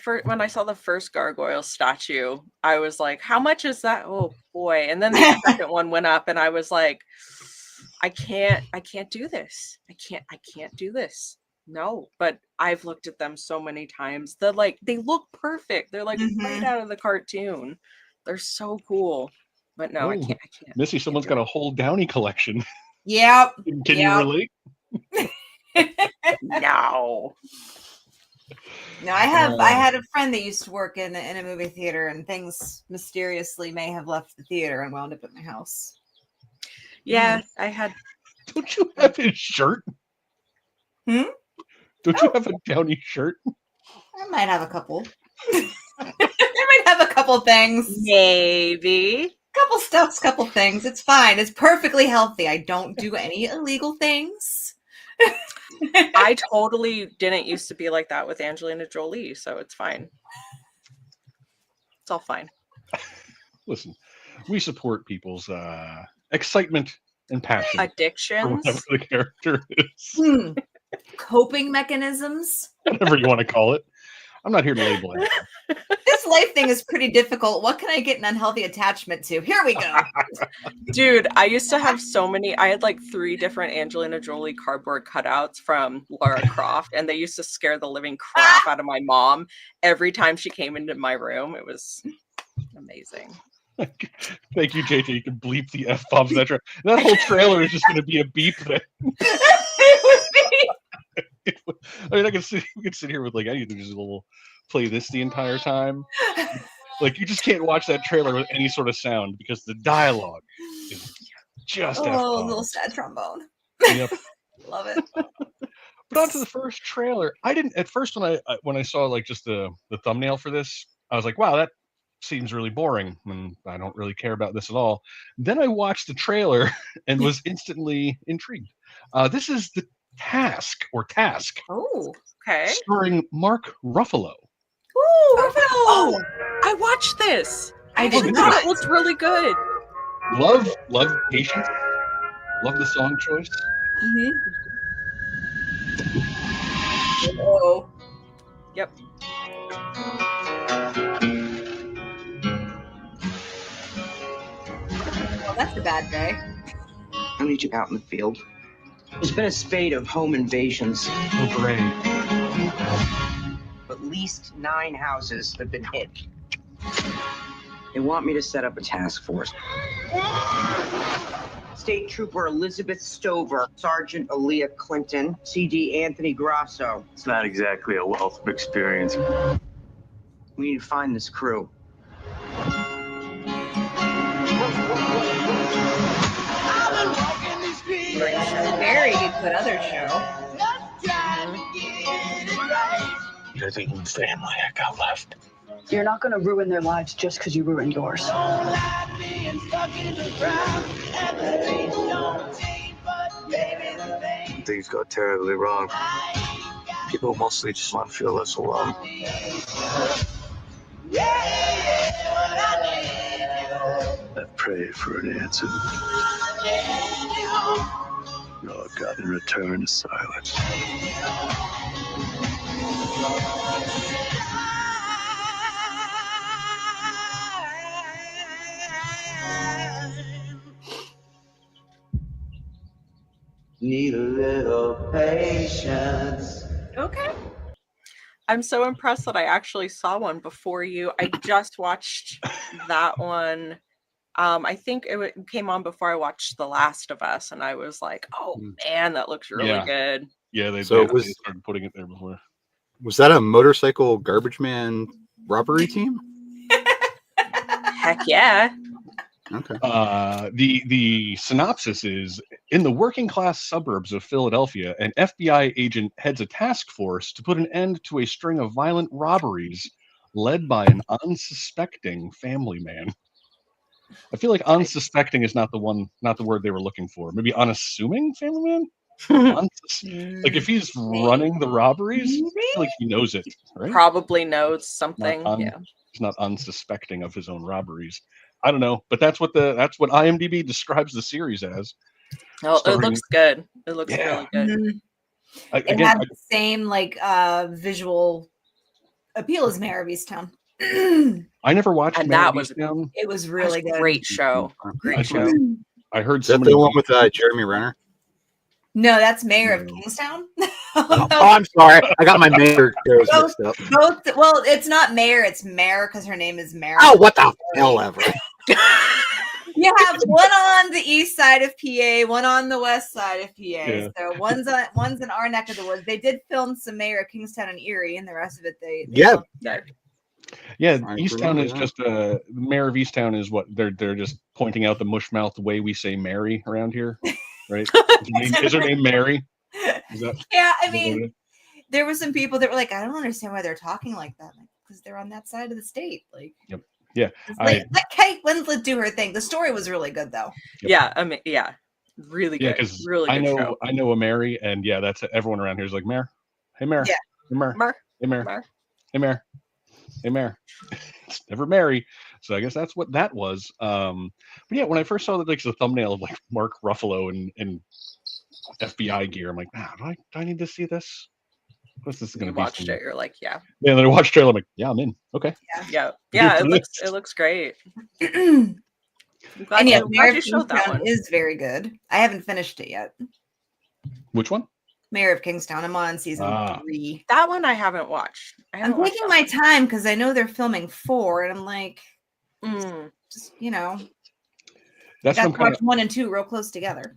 S2: saw the first gargoyle statue, I was like, how much is that? Oh boy. And then the second one went up and I was like, I can't do this. I can't do this. No, but I've looked at them so many times. They look perfect. They're like right out of the cartoon. They're so cool. But no, I can't.
S1: Missy, someone's got a whole Downey collection.
S3: Yep.
S1: Can you relate?
S2: No.
S3: No, I had a friend that used to work in a movie theater, and things mysteriously may have left the theater and wound up at my house.
S2: Yeah, I had.
S1: Don't you have his shirt? Don't you have a Downey shirt?
S3: I might have a couple. I might have a couple things.
S2: Maybe.
S3: Couple stuffs, couple things. It's fine. It's perfectly healthy. I don't do any illegal things.
S2: I totally didn't used to be like that with Angelina Jolie, so it's fine. It's all fine.
S1: Listen, we support people's excitement and passion.
S2: Addictions.
S1: Whatever the character is.
S3: Coping mechanisms.
S1: Whatever you want to call it. I'm not here to label it.
S3: This life thing is pretty difficult. What can I get an unhealthy attachment to? Here we go.
S2: Dude, I used to have I had like 3 different Angelina Jolie cardboard cutouts from Lara Croft, and they used to scare the living crap out of my mom every time she came into my room. It was amazing.
S1: Thank you, JJ. You can bleep the F-bombs in that trailer. That whole trailer is just going to be a beep thing.
S3: It would be.
S1: I mean, we can sit here with like anything, just a little play this the entire time. Like, you just can't watch that trailer with any sort of sound because the dialogue is just
S3: a little sad trombone.
S1: Yep.
S3: Love it.
S1: But on to the first trailer. I didn't at first when I saw like just the thumbnail for this, I was like, wow, that seems really boring and I don't really care about this at all. Then I watched the trailer and was instantly intrigued. This is the Task.
S3: Oh, okay.
S1: Starring Mark Ruffalo.
S3: Ooh, Ruffalo!
S2: Oh, I watched this. I thought it looked really good.
S1: Love Patience. Love the song choice.
S3: Oh.
S2: Yep.
S3: Well, that's a bad day.
S5: I need you out in the field. There's been a spate of home invasions.
S1: Oh, great.
S5: At least 9 houses have been hit. They want me to set up a task force. State Trooper Elizabeth Stover, Sergeant Aaliyah Clinton, CD Anthony Grasso.
S6: It's not exactly a wealth of experience.
S5: We need to find this crew.
S3: Very good other show.
S6: You're the only family I got left.
S7: You're not going to ruin their lives just because you ruined yours.
S6: Things got terribly wrong. People mostly just want to feel less alone. I prayed for an answer. All I got in return is silence.
S5: Need a little patience.
S3: Okay.
S2: I'm so impressed that I actually saw one before you. I just watched that one. I think it came on before I watched The Last of Us, and I was like, "Oh man, that looks really good."
S1: Yeah, they
S4: started
S1: putting it there before.
S4: Was that a motorcycle garbage man robbery team?
S2: Heck yeah.
S4: Okay.
S1: The synopsis is: in the working class suburbs of Philadelphia, an FBI agent heads a task force to put an end to a string of violent robberies led by an unsuspecting family man. I feel like unsuspecting is not the word they were looking for. Maybe unassuming family man? Like if he's running the robberies, I feel like he knows it, right?
S2: Probably knows something.
S1: He's not unsuspecting of his own robberies. I don't know, but that's what IMDb describes the series as.
S2: Oh, it looks good. It looks really good.
S3: It had the same visual appeal as Mayor of Easttown.
S1: I never watched
S2: and
S1: Mayor
S2: that
S1: of
S2: was
S1: Easttown.
S3: It was really good.
S2: Great show. Great show.
S1: I heard
S4: Is that the one with Jeremy Renner?
S3: No, that's Mayor of Kingstown.
S4: Oh, I'm sorry. I got my mayor shows mixed up.
S3: Well, it's not Mayor, it's Mare because her name is Mare.
S4: Oh, what the hell ever.
S3: You have one on the east side of PA, one on the west side of PA. Yeah. So one's in our neck of the woods. They did film some Mayor of Kingstown and Erie, and the rest of it they
S4: yeah.
S1: Yeah, Easttown is just Mayor of Easttown is what they're just pointing out the mushmouth way we say Mary around here, right? Is her name Mary?
S3: Yeah, I mean, there were some people that were like, I don't understand why they're talking like that, because they're on that side of the state. Like,
S1: yep, yeah.
S3: Let Kate Winslet do her thing. The story was really good, though.
S1: Yep.
S2: Yeah, I mean, yeah, really good.
S1: Because
S2: really good show.
S1: I know a Mary, and yeah, that's everyone around here is like Mare. Hey Mare.
S3: Yeah.
S1: Hey Mare. Hey Mare.
S2: Mare.
S1: Hey Mare. Hey Mare. It's never Mary. So I guess that's what that was. But yeah, when I first saw the thumbnail of like Mark Ruffalo and FBI gear, I'm like, do I need to see this? What's this going to be?
S2: Watched it, you're like, yeah.
S1: Yeah, then I watched trailer. I'm like, yeah, I'm in. Okay.
S2: Yeah. It looks great.
S3: And yeah, Mayor of
S2: showed that one.
S3: Is very good. I haven't finished it yet.
S1: Which one?
S3: Mayor of Kingstown. I'm on season 3.
S2: That one I haven't watched.
S3: I'm taking my time because I know they're filming 4, and I'm like, just
S1: that's
S3: got to watch 1 and 2 real close together.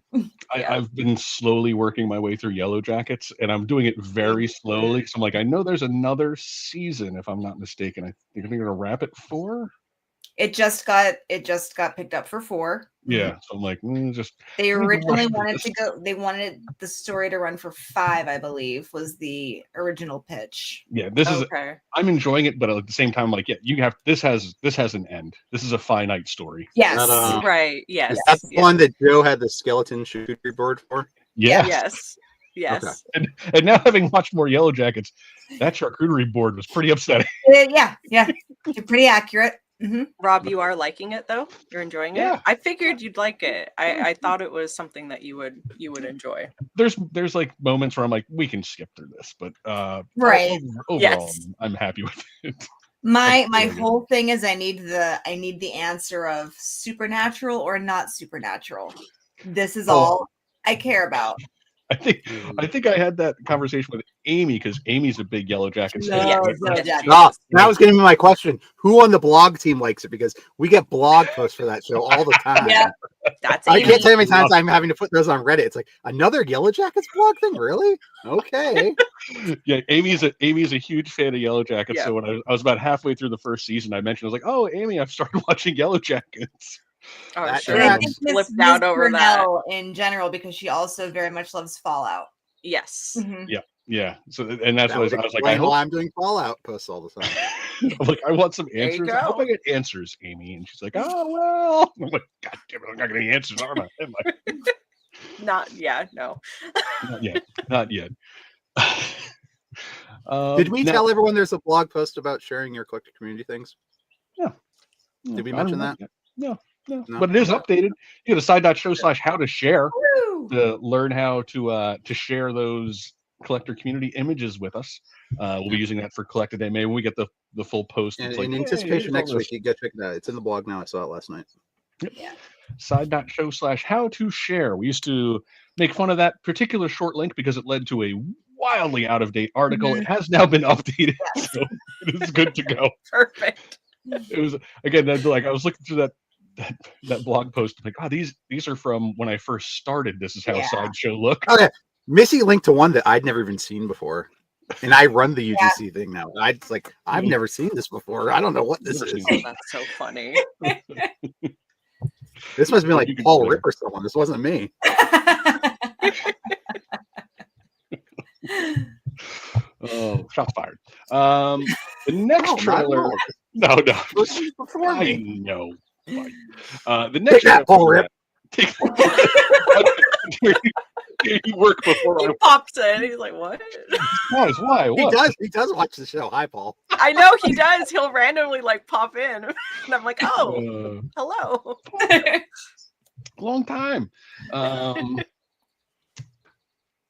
S1: I've been slowly working my way through Yellow Jackets, and I'm doing it very slowly. So I'm like, I know there's another season, if I'm not mistaken. I think they're gonna wrap it 4.
S3: It just got picked up for 4.
S1: Yeah, so I'm like,
S3: they originally wanted the story to run for 5, I believe, was the original pitch.
S1: Yeah, I'm enjoying it, but at the same time, I'm like, yeah, this has an end. This is a finite story.
S3: Yes,
S2: right. Yes,
S4: is that the one that Joe had the skeleton charcuterie board for?
S1: Yeah.
S2: Yes.
S1: Okay. And now having watched more Yellow Jackets, that charcuterie board was pretty upsetting.
S3: Yeah, you're pretty accurate. Mm-hmm.
S2: Rob, you are liking it though? You're enjoying it? I figured you'd like it. I thought it was something that you would enjoy.
S1: There's like moments where I'm like, we can skip through this, but
S3: right.
S1: Overall, I'm happy with it.
S3: My whole thing is I need the answer of supernatural or not supernatural. This is all I care about.
S1: I think I had that conversation with Amy because Amy's a big Yellow Jackets fan.
S4: That was going to be my question. Who on the blog team likes it? Because we get blog posts for that show all the time.
S3: Yeah,
S2: that's
S4: I can't tell you how many times I'm having to put those on Reddit. It's like another Yellow Jackets blog thing, really? Okay.
S1: Yeah, Amy's a huge fan of Yellow Jackets. Yeah. So when I was about halfway through the first season, I mentioned I was like, "Oh, Amy, I've started watching Yellow Jackets."
S2: Oh, sure. I think flipped out over that
S3: in general because she also very much loves Fallout.
S2: Yes.
S3: Mm-hmm.
S1: Yeah. So, and that's what I was like.
S4: I hope I'm doing Fallout posts all the time.
S1: I'm like, I want some answers. I hope I get answers, Amy. And she's like, "Oh well." I'm like, God damn it, I'm not getting answers, am I?
S2: Not yet. No.
S1: Not yet.
S4: Did we tell everyone there's a blog post about sharing your collector community things?
S1: Yeah.
S4: Did we mention that?
S1: No. But it is updated. You go to side.show/how to share to learn how to share those collector community images with us. We'll be using that for Collected MA when we get the full post.
S4: And in anticipation next week, you go check that out. It's in the blog now. I saw it last night.
S1: Yep. Yeah. Side.show/how to share. We used to make fun of that particular short link because it led to a wildly out-of-date article. It has now been updated, so it is good to go.
S2: Perfect.
S1: It was, again, like I was looking through that blog post. I'm like, oh, these are from when I first started. This is how Sideshow looked.
S4: Okay, Missy linked to one that I'd never even seen before, and I run the UGC thing now. I've never seen this before. I don't know what this is.
S2: Oh, that's so funny.
S4: This must be like Paul Rip or someone. This wasn't me.
S1: Oh, shots fired. The next trailer. No.
S4: Before
S1: I
S4: me.
S1: know. The next
S4: Take that, Paul Rip.
S1: You work before
S2: he pops in. He's like, "What?
S1: Why? What?
S4: He does watch the show. Hi, Paul.
S2: I know he does. He'll randomly like pop in, and I'm like, "Oh, hello."
S1: Long time.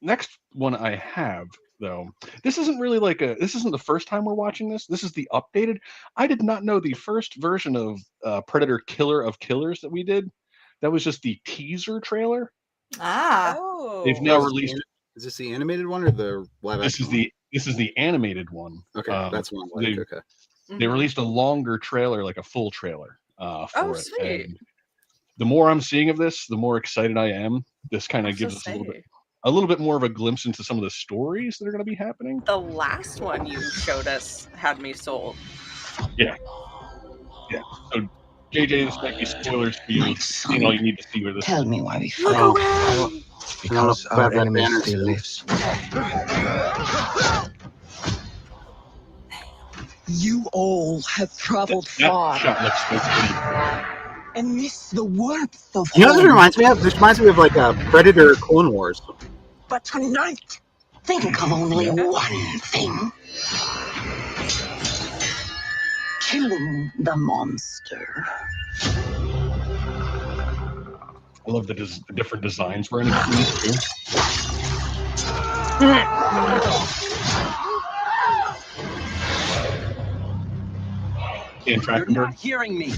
S1: Next one I have, though, this isn't really this isn't the first time we're watching this. This is the updated. I did not know the first version of Predator Killer of Killers that we did. That was just the teaser trailer. They've now released.
S4: Is this the animated one or the live action?
S1: This is the animated one.
S4: Okay, that's one.
S1: They released a longer trailer, like a full trailer for it.
S2: Sweet.
S1: And the more I'm seeing of this, the more excited I am. This kind of gives us a little bit more of a glimpse into some of the stories that are going to be happening.
S2: The last one you showed us had me sold.
S1: Yeah. So, JJ, this might be spoilers for you. You know, you need to see where this.
S5: Tell me why we fight.
S6: Because our enemy still lives.
S5: You all have traveled far
S1: Shot looks so pretty.
S5: and missed the warmth of
S4: You know what this
S5: home.
S4: reminds me of? This reminds me of like a Predator Clone Wars.
S5: But tonight, think of only one thing. Killing the monster.
S1: I love the different designs we're in these too.
S8: You're not hearing me.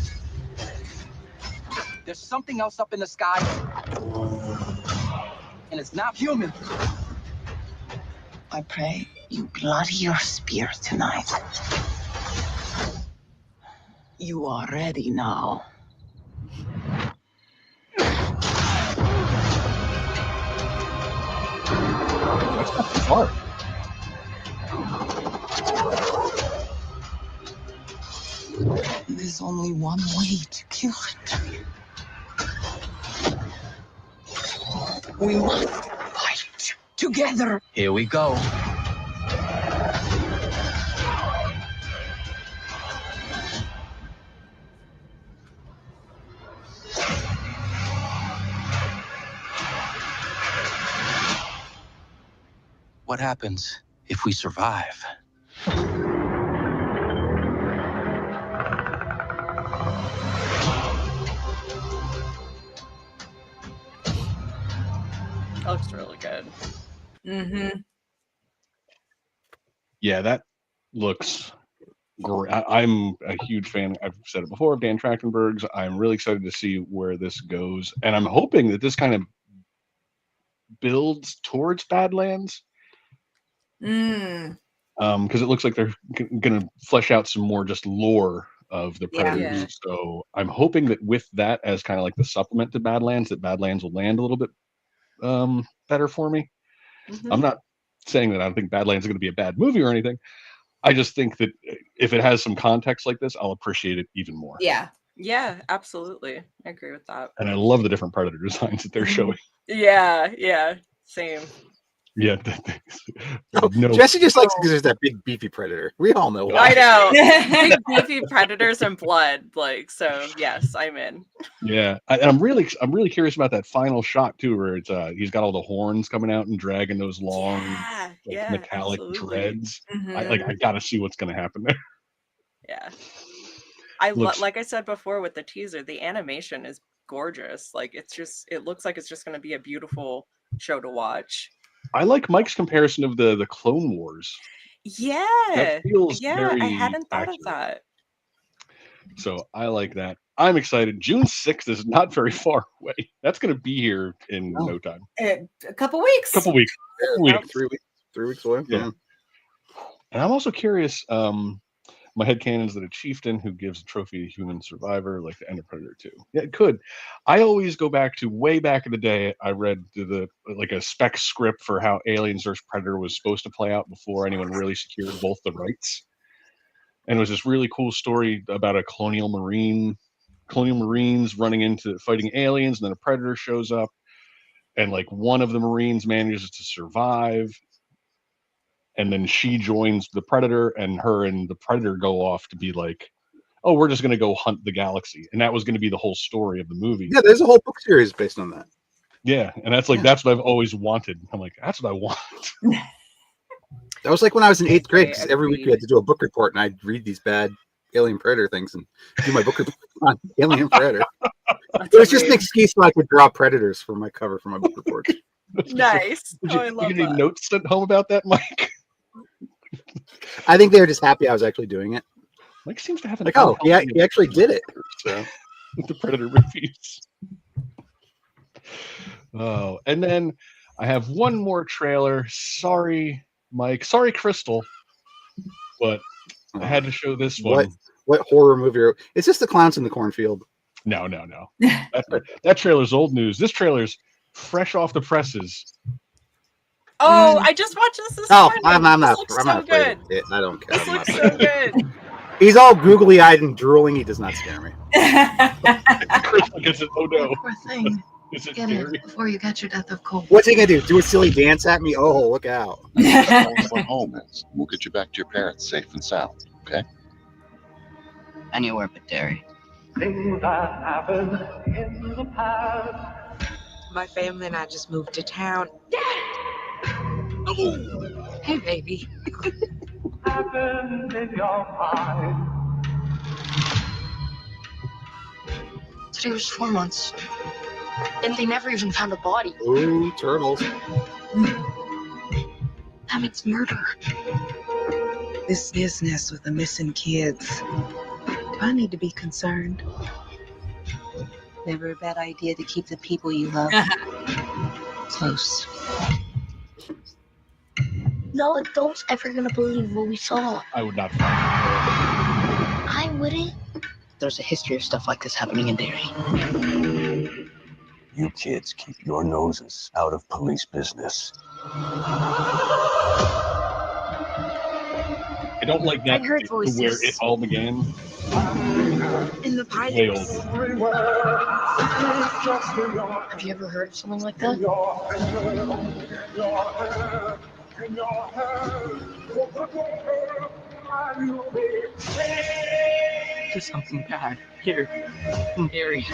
S8: There's something else up in the sky, and it's not human.
S5: I pray you bloody your spear tonight. You are ready now.
S1: That's not too far.
S5: There's only one way to kill it. We must fight together.
S8: Here we go. What happens if we survive?
S2: That looks really good.
S1: Yeah, that looks great. I'm a huge fan. I've said it before of Dan Trachtenberg's. I'm really excited to see where this goes, and I'm hoping that this kind of builds towards Badlands. Because it looks like they're going to flesh out some more just lore of the Predators.
S2: Yeah.
S1: So I'm hoping that with that as kind of like the supplement to Badlands, that Badlands will land a little bit better for me. I'm not saying that I don't think Badlands is going to be a bad movie or anything. I just think that if it has some context like this, I'll appreciate it even more.
S2: Yeah, absolutely. I agree with that.
S1: And I love the different Predator designs that they're showing.
S2: Yeah, same.
S1: Yeah.
S4: Jesse just likes because there's that big beefy Predator. We all know why.
S2: I know. Big beefy predators and blood. Like, so yes, I'm in.
S1: Yeah. I'm really curious about that final shot too, where it's he's got all the horns coming out and dragging those long metallic dreads. I gotta see what's gonna happen there.
S2: Yeah. Like I said before with the teaser, the animation is gorgeous. Like it looks like it's just gonna be a beautiful show to watch.
S1: I like Mike's comparison of the Clone Wars.
S2: Yeah.
S1: That feels very
S2: I hadn't thought
S1: accurate.
S2: of that.
S1: So I like that. I'm excited. June 6th is not very far away. That's going to be here in no time.
S3: A couple weeks.
S1: Couple weeks.
S4: 3 weeks. 3 weeks away.
S1: Yeah. And I'm also curious. My headcanon is that a chieftain who gives a trophy to human survivor, like the Ender Predator 2. Yeah, it could. I always go back to way back in the day. I read a spec script for how Aliens vs. Predator was supposed to play out before anyone really secured both the rights. And it was this really cool story about a colonial marines running into fighting aliens, and then a predator shows up, and like one of the Marines manages to survive. And then she joins the Predator, and her and the Predator go off to be like, oh, we're just going to go hunt the galaxy. And that was going to be the whole story of the movie.
S4: Yeah, there's a whole book series based on that.
S1: Yeah, and that's what I've always wanted. I'm like, that's what I want.
S4: That was like when I was in 8th grade, because every week we had to do a book report, and I'd read these bad Alien Predator things and do my book report on Alien Predator. It was just an excuse so I could draw predators for my cover for my book report.
S2: Nice.
S1: I love that. Any notes sent home about that, Mike?
S4: I think they were just happy I was actually doing it.
S1: Mike seems to have an
S4: he actually did it. So
S1: the Predator movies. Oh, and then I have one more trailer. Sorry, Mike. Sorry, Crystal. But I had to show this one.
S4: What horror movie? Is this the Clowns in the Cornfield?
S1: No. That trailer's old news. This trailer's fresh off the presses.
S2: Oh, I just watched this morning.
S4: I'm not
S2: so
S4: afraid of it. I don't care.
S2: This looks so good.
S4: He's all googly-eyed and drooling. He does not scare me.
S1: Oh no.
S9: Poor thing.
S1: Is it
S9: Get
S1: scary?
S9: it before you catch your death of cold.
S4: What's he gonna do? Do a silly dance at me? Oh, look out.
S10: What home is. We'll get you back to your parents safe and sound, okay?
S5: Anywhere but Derry.
S6: Things that happened in the past.
S11: My family and I just moved to town.
S9: Oh. Hey, baby.
S6: Happened in your mind.
S9: Today was 4 months. And they never even found a body.
S4: Ooh, turtles.
S9: That means murder.
S11: This business with the missing kids. Do I need to be concerned? Never a bad idea to keep the people you love close.
S9: No adult's ever gonna believe what we saw.
S1: I would not find it.
S9: I wouldn't. There's a history of stuff like this happening in Derry.
S6: You kids keep your noses out of police business.
S1: I don't like that.
S9: I heard voices.
S1: Where it all began.
S11: In the
S1: Way old.
S9: Have you ever heard of something like that?
S5: There's something bad here in Derry.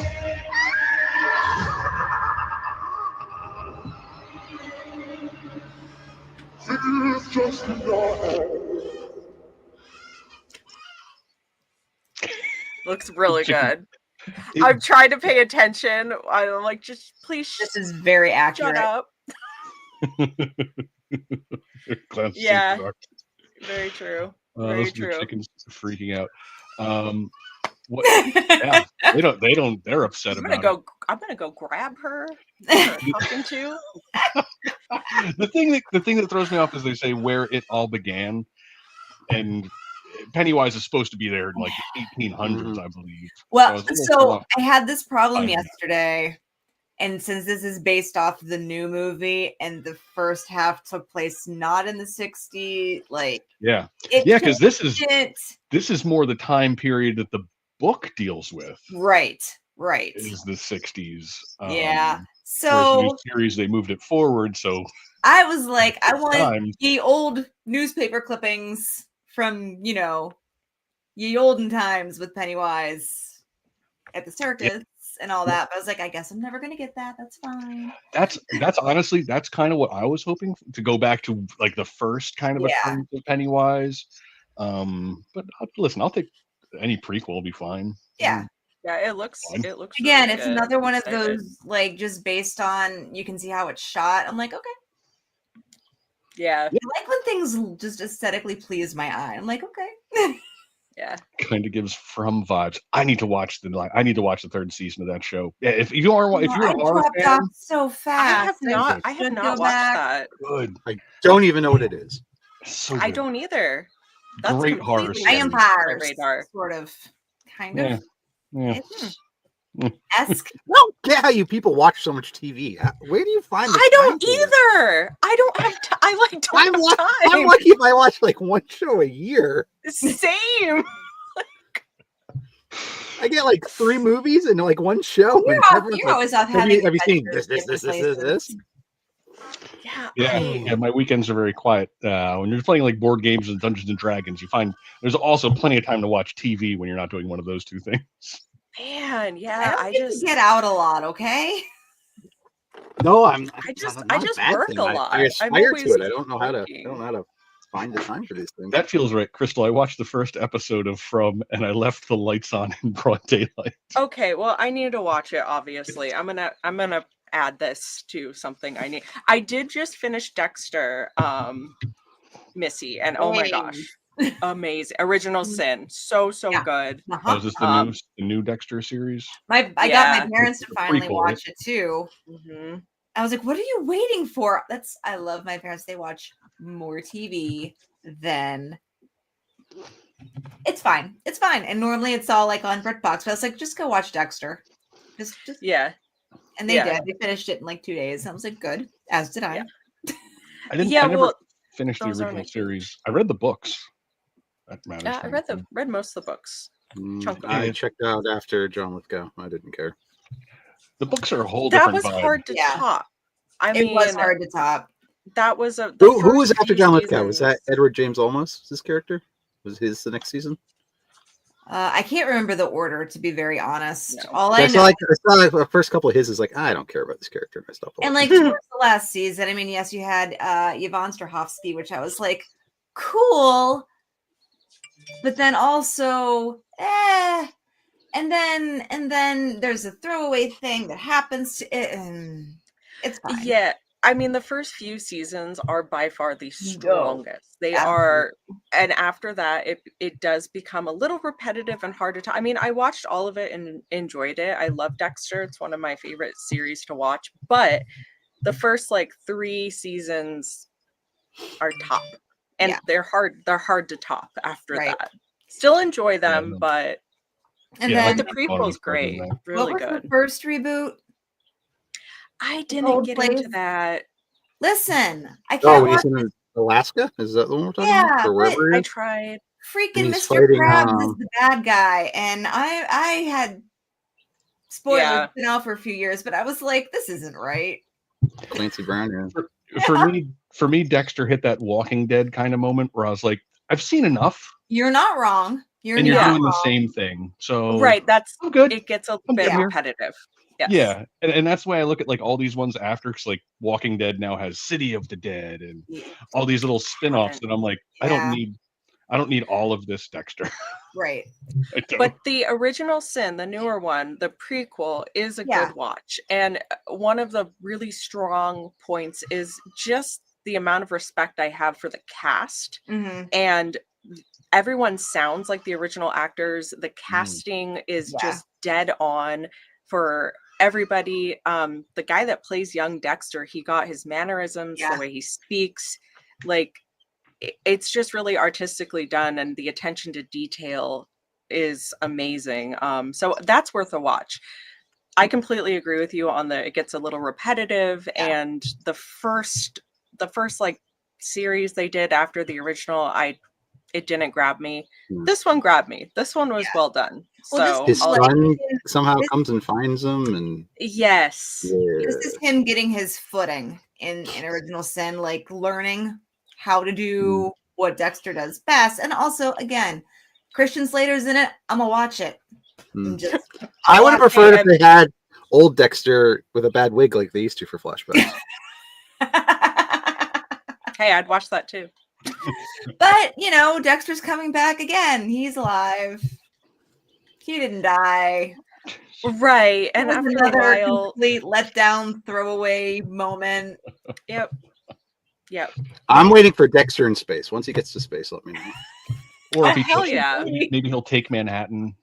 S2: Looks really good. I'm trying to pay attention. I'm like, just please.
S3: This is very accurate.
S2: Shut up. Yeah. Very true. Very true.
S1: Chickens freaking out. What? Yeah, they don't. They're upset about it.
S2: I'm gonna go grab her. Talking to.
S1: The thing that throws me off is they say where it all began, and Pennywise is supposed to be there in like the 1800s, I believe.
S3: Well, so I had this problem yesterday, and since this is based off the new movie, and the first half took place not in the 60s, like
S1: because this is more the time period that the book deals with.
S3: Right.
S1: Is the 60s.
S3: So
S1: in the series they moved it forward. So
S3: I was like, I want the old newspaper clippings from ye olden times with Pennywise at the circus and all that. But I was like, I guess I'm never gonna get that. That's fine.
S1: That's honestly kind of what I was hoping to go back to, like the first kind of appearance of Pennywise. But listen, I'll take any prequel. Will be fine.
S2: Yeah, it looks. It looks
S3: again.
S2: really
S3: It's
S2: good.
S3: another one of those like just based on you can see how it's shot. I'm like, okay.
S2: Yeah.
S3: I like when things just aesthetically please my eye. I'm like, okay.
S2: Yeah.
S1: kind of gives From vibes. I need to watch the third season of that show. Yeah, if you're a horror fan,
S3: so fast.
S2: I have not watched that.
S1: Good.
S4: I don't even know what it is.
S1: So
S2: I don't either. That's
S1: great horror
S2: completely
S1: series.
S2: off my
S3: Vampires,
S2: radar.
S3: sort of, kind of.
S1: Yeah.
S3: Esque.
S4: I don't get how you people watch so much TV. Where do you find the
S2: I don't
S4: time for it?
S2: either. I don't have time. I like don't have time.
S4: I'm lucky if I watch like one show a year.
S2: Same.
S4: I get like 3 movies and like one show.
S3: You're always off having.
S4: Have you seen this?
S1: Yeah, my weekends are very quiet. When you're playing like board games and Dungeons and Dragons, you find there's also plenty of time to watch TV when you're not doing one of those two things.
S2: Man, yeah,
S3: I just get out a lot. Okay.
S4: No,
S2: I just work a lot.
S4: I aspire to it. I don't know how to find the time for these things.
S1: That feels right, Crystal. I watched the first episode of From, and I left the lights on in broad daylight.
S2: Okay, well, I need to watch it. Obviously, I'm gonna add this to something I need. I did just finish Dexter, Missy, and oh my gosh, amazing! Original Sin, so good.
S1: Is this the new Dexter series?
S3: I got my parents to finally watch it too.
S2: Mm-hmm.
S3: I was like, "What are you waiting for?" I love my parents. They watch more TV than. It's fine. It's fine. And normally it's all like on BritBox, but I was like, just go watch Dexter. Just
S2: yeah.
S3: And they did. They finished it in like 2 days. I was like, good. As did I.
S1: I never finished the original series. I read the books. That matters.
S2: Yeah, I read most of the books.
S4: I checked out after John Lithgow. I didn't care.
S1: The books are a whole different vibe.
S2: That was hard to top.
S3: It was hard to top.
S2: That was
S4: who was after John Lithgow? Was that Edward James Olmos? His character was his the next season.
S3: I can't remember the order, to be very honest.
S2: No.
S3: All I know,
S4: I saw like the first couple of his is like, I don't care about this character. I stopped.
S3: And like towards the last season, I mean, yes, you had Yvonne Strahovski, which I was like, cool, but then also, and then there's a throwaway thing that happens to it, and it's fine.
S2: Yeah. I mean, the first few seasons are by far the strongest. They are, and after that, it does become a little repetitive and hard to talk. I mean, I watched all of it and enjoyed it. I love Dexter. It's one of my favorite series to watch. But the first like 3 seasons are top, and they're hard. They're hard to top after that. Still enjoy them, but then the prequel is great. Really
S3: what was
S2: good.
S3: The first reboot.
S2: I didn't get into that.
S3: Listen, I can't watch
S4: he's in Alaska? Is that the one we're talking about? Or
S3: wherever
S2: I tried.
S3: Freaking Mr. Krabs is the bad guy, and I had spoilers been out for a few years, but I was like, this isn't right.
S4: Clancy Brown,
S1: For me, Dexter hit that Walking Dead kind of moment where I was like, I've seen enough.
S3: You're not wrong. You're
S1: doing the same thing. So
S2: that's
S1: good.
S2: It gets a bit repetitive. Yes.
S1: Yeah, and that's why I look at like all these ones after, because like Walking Dead now has City of the Dead and all these little spin-offs, and I'm like, I don't need all of this Dexter.
S3: Right.
S2: But the original Sin, the newer one, the prequel, is a good watch. And one of the really strong points is just the amount of respect I have for the cast.
S3: Mm-hmm.
S2: And everyone sounds like the original actors. The casting is just dead on for everybody. The guy that plays young Dexter, he got his mannerisms, the way he speaks, like it's just really artistically done, and the attention to detail is amazing. So that's worth a watch. I completely agree with you on it gets a little repetitive, and the first like series they did after the original, it didn't grab me. This one grabbed me. This one was well done. So
S4: his son somehow comes and finds him, and
S2: yes,
S3: this is him getting his footing in Original Sin, like learning how to do what Dexter does best. And also, again, Christian Slater's in it. I'm gonna watch it.
S4: I would have preferred if they had old Dexter with a bad wig like they used to for flashbacks.
S2: Hey, I'd watch that too.
S3: But Dexter's coming back again. He's alive. He didn't die.
S2: Right. And after
S3: another
S2: a while,
S3: complete letdown throwaway moment.
S2: Yep.
S4: I'm waiting for Dexter in space. Once he gets to space, let me know.
S1: Or if he
S2: hell
S1: takes,
S2: yeah.
S1: maybe he'll take Manhattan.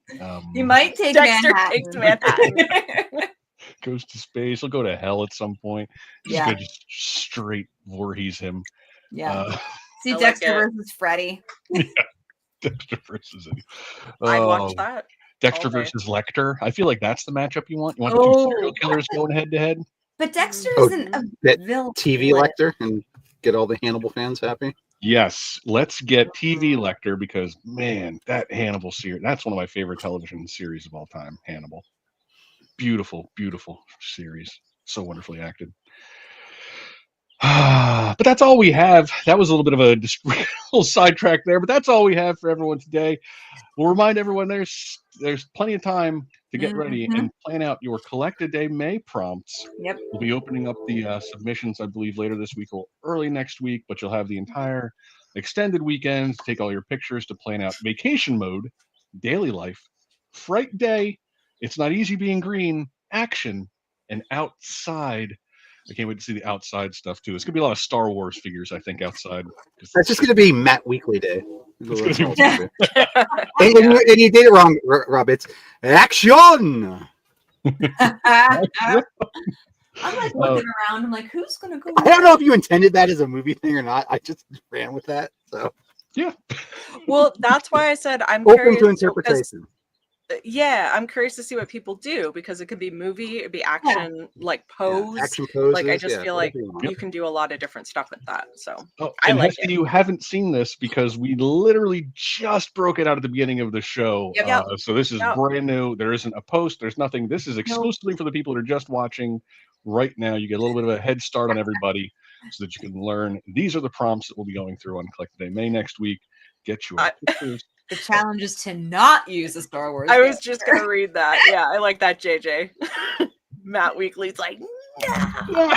S3: He might take
S2: Dexter
S3: Manhattan.
S2: takes Manhattan.
S1: Goes to space. He'll go to hell at some point. Just
S3: Yeah.
S1: gonna just straight Voorhees him.
S3: Yeah. See
S2: I
S3: Dexter
S2: like it.
S3: versus Freddy.
S1: Yeah. Dexter versus him.
S2: I'd watch that.
S1: Dexter
S2: all day.
S1: versus Lecter. I feel like that's the matchup you want. You want the two serial killers going head to head.
S3: But Dexter
S4: Oh,
S3: isn't a
S4: That
S3: villain.
S4: TV Lecter and get all the Hannibal fans happy.
S1: Yes, let's get TV Lecter because man, that Hannibal series, that's one of my favorite television series of all time. Hannibal. Beautiful, beautiful series. So wonderfully acted. But that's all we have. That was a little bit of a little sidetrack there, but that's all we have for everyone today. We'll remind everyone there's plenty of time to get ready and plan out your Collect a Day May prompts.
S3: Yep.
S1: We'll be opening up the submissions, I believe, later this week or early next week, but you'll have the entire extended weekend to take all your pictures to plan out vacation mode, daily life, fright day, it's not easy being green, action, and outside. I can't wait to see the outside stuff too. It's gonna be a lot of Star Wars figures, I think, outside.
S4: That's just gonna be Matt Weekly Day.
S1: It's gonna be
S4: and you did it wrong, Rob. It's action.
S3: I'm like looking around. I'm like, who's gonna go?
S4: I don't know if you intended that as a movie thing or not. I just ran with that. So
S1: yeah.
S2: Well, that's why I said I'm
S4: open
S2: curious
S4: to interpretation.
S2: Yeah, I'm curious to see what people do because it could be movie, it'd be action, like pose.
S4: Action poses,
S2: like I just feel like
S4: whatever you want.
S2: you can do a lot of different stuff with that. So
S1: I like it. You haven't seen this because we literally just broke it out at the beginning of the show. So this is brand new. There isn't a post. There's nothing. This is exclusively for the people that are just watching right now. You get a little bit of a head start on everybody so that you can learn. These are the prompts that we'll be going through on Collect Day May next week. Get your pictures.
S3: The challenge is to not use a Star Wars.
S2: I was just gonna read that. Yeah, I like that, JJ. Matt Weekly's like, no.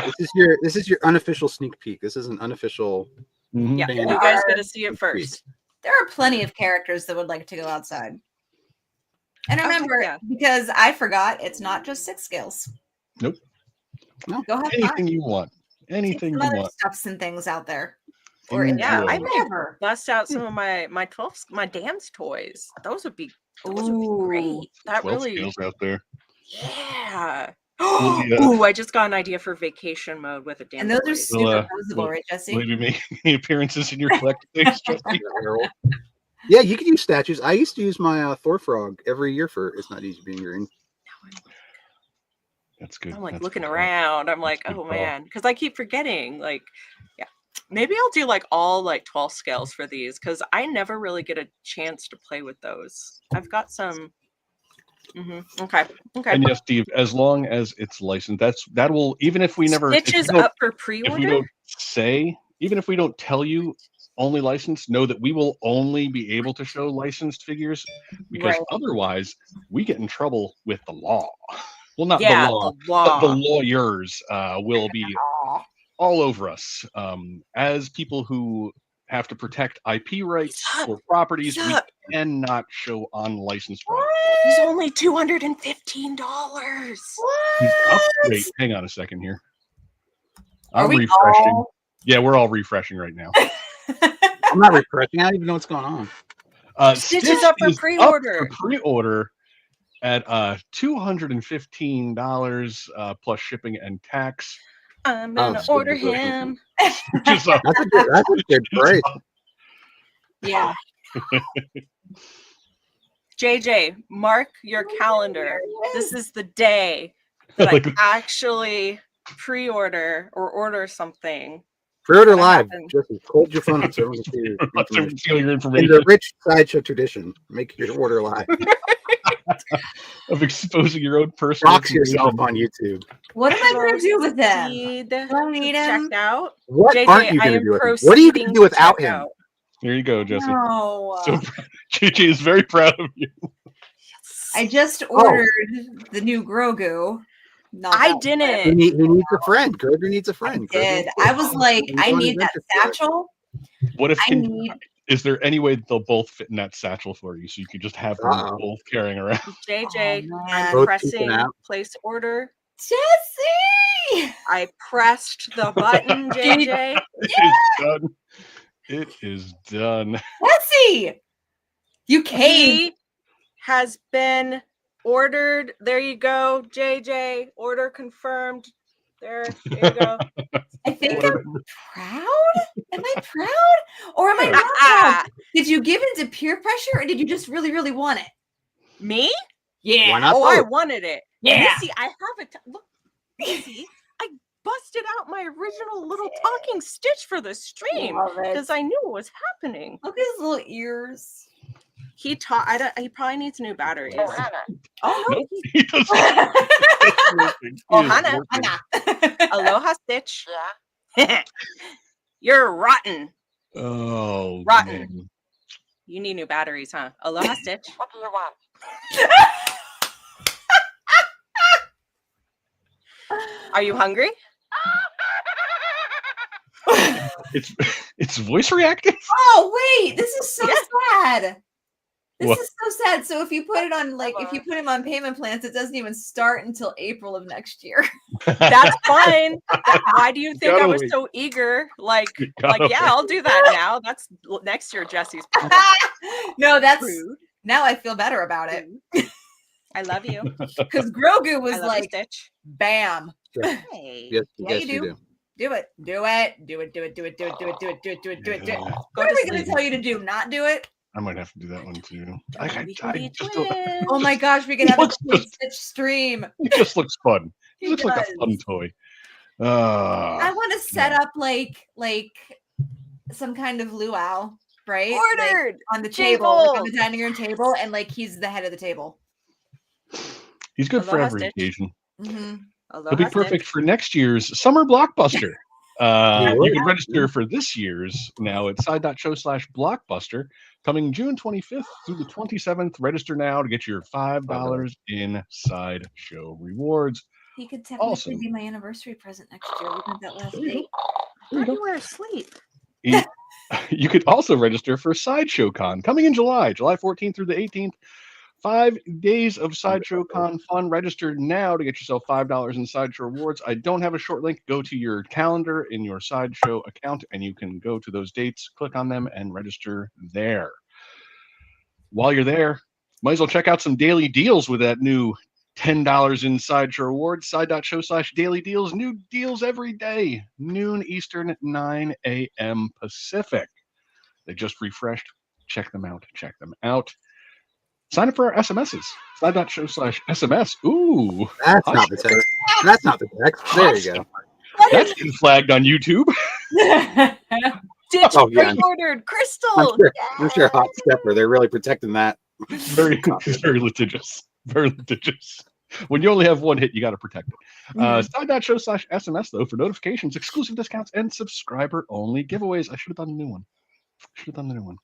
S4: This is your unofficial sneak peek. This is an unofficial.
S2: Yeah, you guys got to see it first.
S3: There are plenty of characters that would like to go outside. And remember, because I forgot, it's not just 6 skills.
S1: Nope.
S3: No, go have
S1: anything
S3: fun.
S1: you want. Anything you want.
S3: Stuffs and things out there.
S2: Or I might bust out some of my dance toys. Those would be great. That really
S1: skills out there.
S2: Yeah. Oh, I just got an idea for vacation mode with a dance.
S3: And those are super posable, right, Jesse?
S1: Maybe making any appearances in your collections, Jesse.
S4: Yeah, you can use statues. I used to use my Thor frog every year for It's Not Easy Being Green.
S1: That's good.
S2: I'm like looking around. I'm like, oh man, because I keep forgetting. Like, yeah, maybe I'll do like all 12 scales for these because I never really get a chance to play with those. I've got some. Okay.
S1: And yes, Steve, as long as it's licensed, that will, even if we never
S2: Stitches up for pre-order.
S1: If we don't say, even if we don't tell you only licensed, know that we will only be able to show licensed figures because otherwise we get in trouble with the law. Well, not the law, but the lawyers will be all over us. As people who have to protect IP rights for properties, we cannot show unlicensed products.
S2: He's only $215.
S1: Wait, hang on a second here. I'm refreshing. Yeah, we're all refreshing right now.
S4: I'm not refreshing. I don't even know what's going on.
S2: Stitches up for pre-order.
S1: Pre-order at $215 plus shipping and tax.
S2: I'm gonna order him.
S4: That's a good price.
S3: Yeah.
S2: JJ, mark your calendar. This is the day that I actually pre-order or order something.
S4: Pre-order live. Just hold your phone up so everyone can see your information. In the rich Sideshow tradition, make your order live.
S1: Of exposing your own personal
S4: Box yourself on YouTube.
S3: What am I going to do with them? Do I need him?
S2: Checked out.
S4: What
S2: JJ,
S4: aren't you going to do with him? What are you going to do without him?
S1: There you go, Jesse.
S3: No.
S1: So JJ is very proud of you.
S3: I just ordered the new Grogu.
S2: I didn't.
S4: He needs a friend. Grogu needs a friend.
S3: I was like, I need that satchel.
S1: What if is there any way they'll both fit in that satchel for you so you can just have them both carrying around?
S2: JJ, I'm pressing place order.
S3: Jesse!
S2: I pressed the button, JJ.
S1: It is done. It is done.
S3: Jesse! You caved.
S2: He has been ordered. There you go, JJ. Order confirmed. There you go.
S3: I think I'm proud. Am I proud? Or am I not proud? Did you give into peer pressure or did you just really, really want it?
S2: Me?
S3: Yeah.
S4: Why not
S2: Oh,
S4: both?
S2: I wanted it.
S3: Yeah.
S2: Missy, I have it. Look, Missy, I busted out my original little talking Stitch for the stream because I knew what was happening.
S3: Look at his little ears.
S2: He probably needs new batteries. Oh no,
S1: Nope, he doesn't.
S2: Oh, Hannah. Aloha, Stitch. Yeah. You're rotten.
S1: Oh,
S2: rotten.
S1: Man.
S2: You need new batteries, huh? Aloha, Stitch. What do you want? Are you hungry?
S1: It's voice reactive.
S3: Oh wait, this is so sad. This
S1: What?
S3: is so sad. So if you put it on if you put him on payment plans, it doesn't even start until April of next year.
S2: That's fine. Why do you think I was
S1: wait.
S2: so eager? Like
S1: Yeah,
S2: I'll do that now. That's next year, Jesse's.
S3: No, that's now I feel better about it.
S2: I love you.
S3: Because Grogu was like,
S2: Stitch.
S3: Bam.
S2: Hey.
S4: Yes,
S3: Yeah,
S4: yes,
S3: you do. Do it. Do it. Do it. Do it. Do it. Do it. Do it. Do it. Do it. Do it. Do it. Do it.
S1: Yeah.
S3: What are we going to tell you to do? Not do it?
S1: I might have to do that one too. I just
S3: Oh my gosh, we can have a Stitch stream.
S1: He just looks fun. He looks like
S3: does.
S1: a fun toy.
S3: I want to set up like some kind of luau, right?
S2: Ordered
S3: like, on the table, like on the dining room table, and like he's the head of the table.
S1: He's good for
S2: Aloha,
S1: every
S2: Stitch.
S1: occasion.
S3: Mm-hmm.
S1: He'll be perfect for next year's summer blockbuster. You can register for this year's now at side.show/blockbuster coming June 25th through the 27th. Register now to get your $5 in Sideshow rewards.
S3: He could technically
S1: Also,
S3: be my anniversary present next year. Looking at that last date.
S2: You were asleep.
S1: You could also register for Sideshow Con coming in July 14th through the 18th. 5 days of Sideshow Con fun. Register now to get yourself $5 in Sideshow rewards. I don't have a short link. Go to your calendar in your Sideshow account and you can go to those dates, click on them, and register there. While you're there, might as well check out some daily deals with that new $10 in Sideshow rewards. Side.show/daily deals. New deals every day, noon Eastern, 9 a.m. Pacific. They just refreshed. Check them out. Check them out. Sign up for our SMSs. Side.show/SMS. Ooh.
S4: That's not the text. That's not the text. There you go.
S1: That's been flagged on YouTube.
S2: Stitch
S4: yeah.
S2: ordered Crystal.
S4: I'm sure Hot Stepper, they're really protecting that.
S1: Very litigious. Very litigious. When you only have one hit, you got to protect it. Side.show/SMS, though, for notifications, exclusive discounts, and subscriber-only giveaways. I should have done a new one.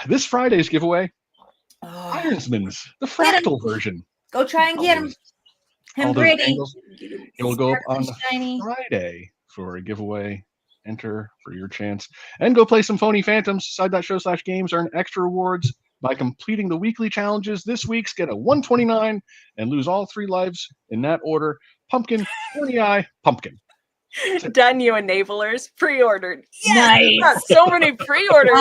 S1: This Friday's giveaway, Ironsman's, the fractal version.
S3: Go try and get him. Him pretty.
S1: It will go up on
S3: shiny.
S1: Friday for a giveaway. Enter for your chance. And go play some Phony Phantoms. Side.show/games earn extra rewards by completing the weekly challenges. This week's get a 129 and lose all 3 lives in that order. Pumpkin, 20 eye, pumpkin.
S2: Done, you enablers. Pre-ordered.
S3: Nice.
S2: Got so many pre-orders.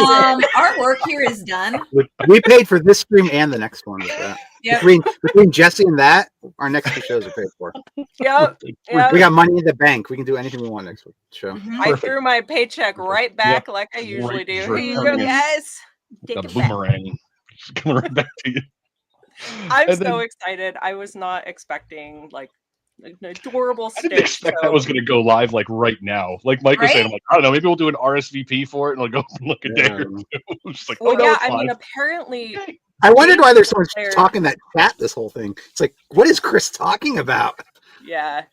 S3: Our work here is done.
S4: We paid for this stream and the next one. Yep. Between Jesse and that, our next 2 shows are paid for.
S2: Yep.
S4: We got money in the bank. We can do anything we want next week. Show.
S2: Mm-hmm. I threw my paycheck right back like I usually do. Here you go, guys. Take
S1: it boomerang. Just coming right back to you.
S2: I'm so excited. I was not expecting like an adorable Stitch.
S1: I didn't expect that was going to go live like right now. Like Mike was saying, I'm like, I don't know, maybe we'll do an RSVP for it and it'll go look a day or two. Just like,
S2: I mean, apparently.
S4: I wondered why there's so much talk in that chat this whole thing. It's like, what is Chris talking about?
S2: Yeah.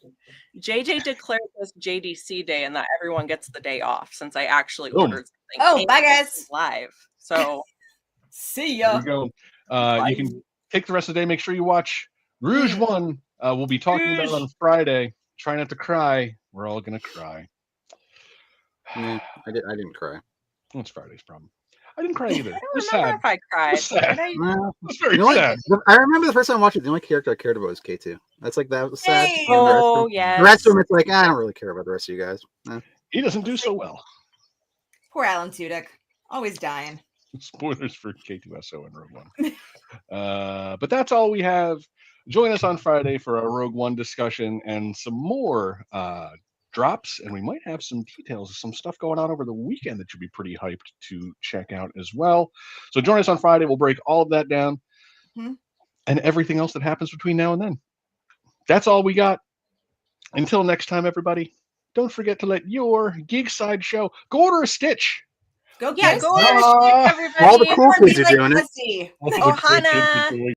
S2: JJ declared this JDC day and that everyone gets the day off since I actually ordered something.
S3: Oh, bye guys.
S2: Live. So
S3: see ya.
S1: There you go. You can take the rest of the day. Make sure you watch Rouge 1. We'll be talking about it on Friday. Try not to cry. We're all gonna cry.
S4: Yeah, I didn't cry.
S1: That's Friday's problem. I didn't cry either.
S2: I don't remember if I cried.
S1: It's sad. It's very sad.
S4: I remember the first time I watched it, the only character I cared about was K2. That's like, that was sad.
S2: Hey. Oh, yeah.
S4: The rest of them, it's like, I don't really care about the rest of you guys.
S1: He doesn't do so well.
S3: Poor Alan Tudyk. Always dying.
S1: Spoilers for K2SO and Rogue One. But that's all we have. Join us on Friday for our Rogue One discussion and some more drops, and we might have some details of some stuff going on over the weekend that should be pretty hyped to check out as well. So join us on Friday. We'll break all of that down and everything else that happens between now and then. That's all we got. Until next time, everybody, don't forget to let your Geek Sideshow go order a Stitch.
S3: Go get
S2: go order a Stitch, everybody.
S4: All the cool kids are doing it.
S2: Ohana.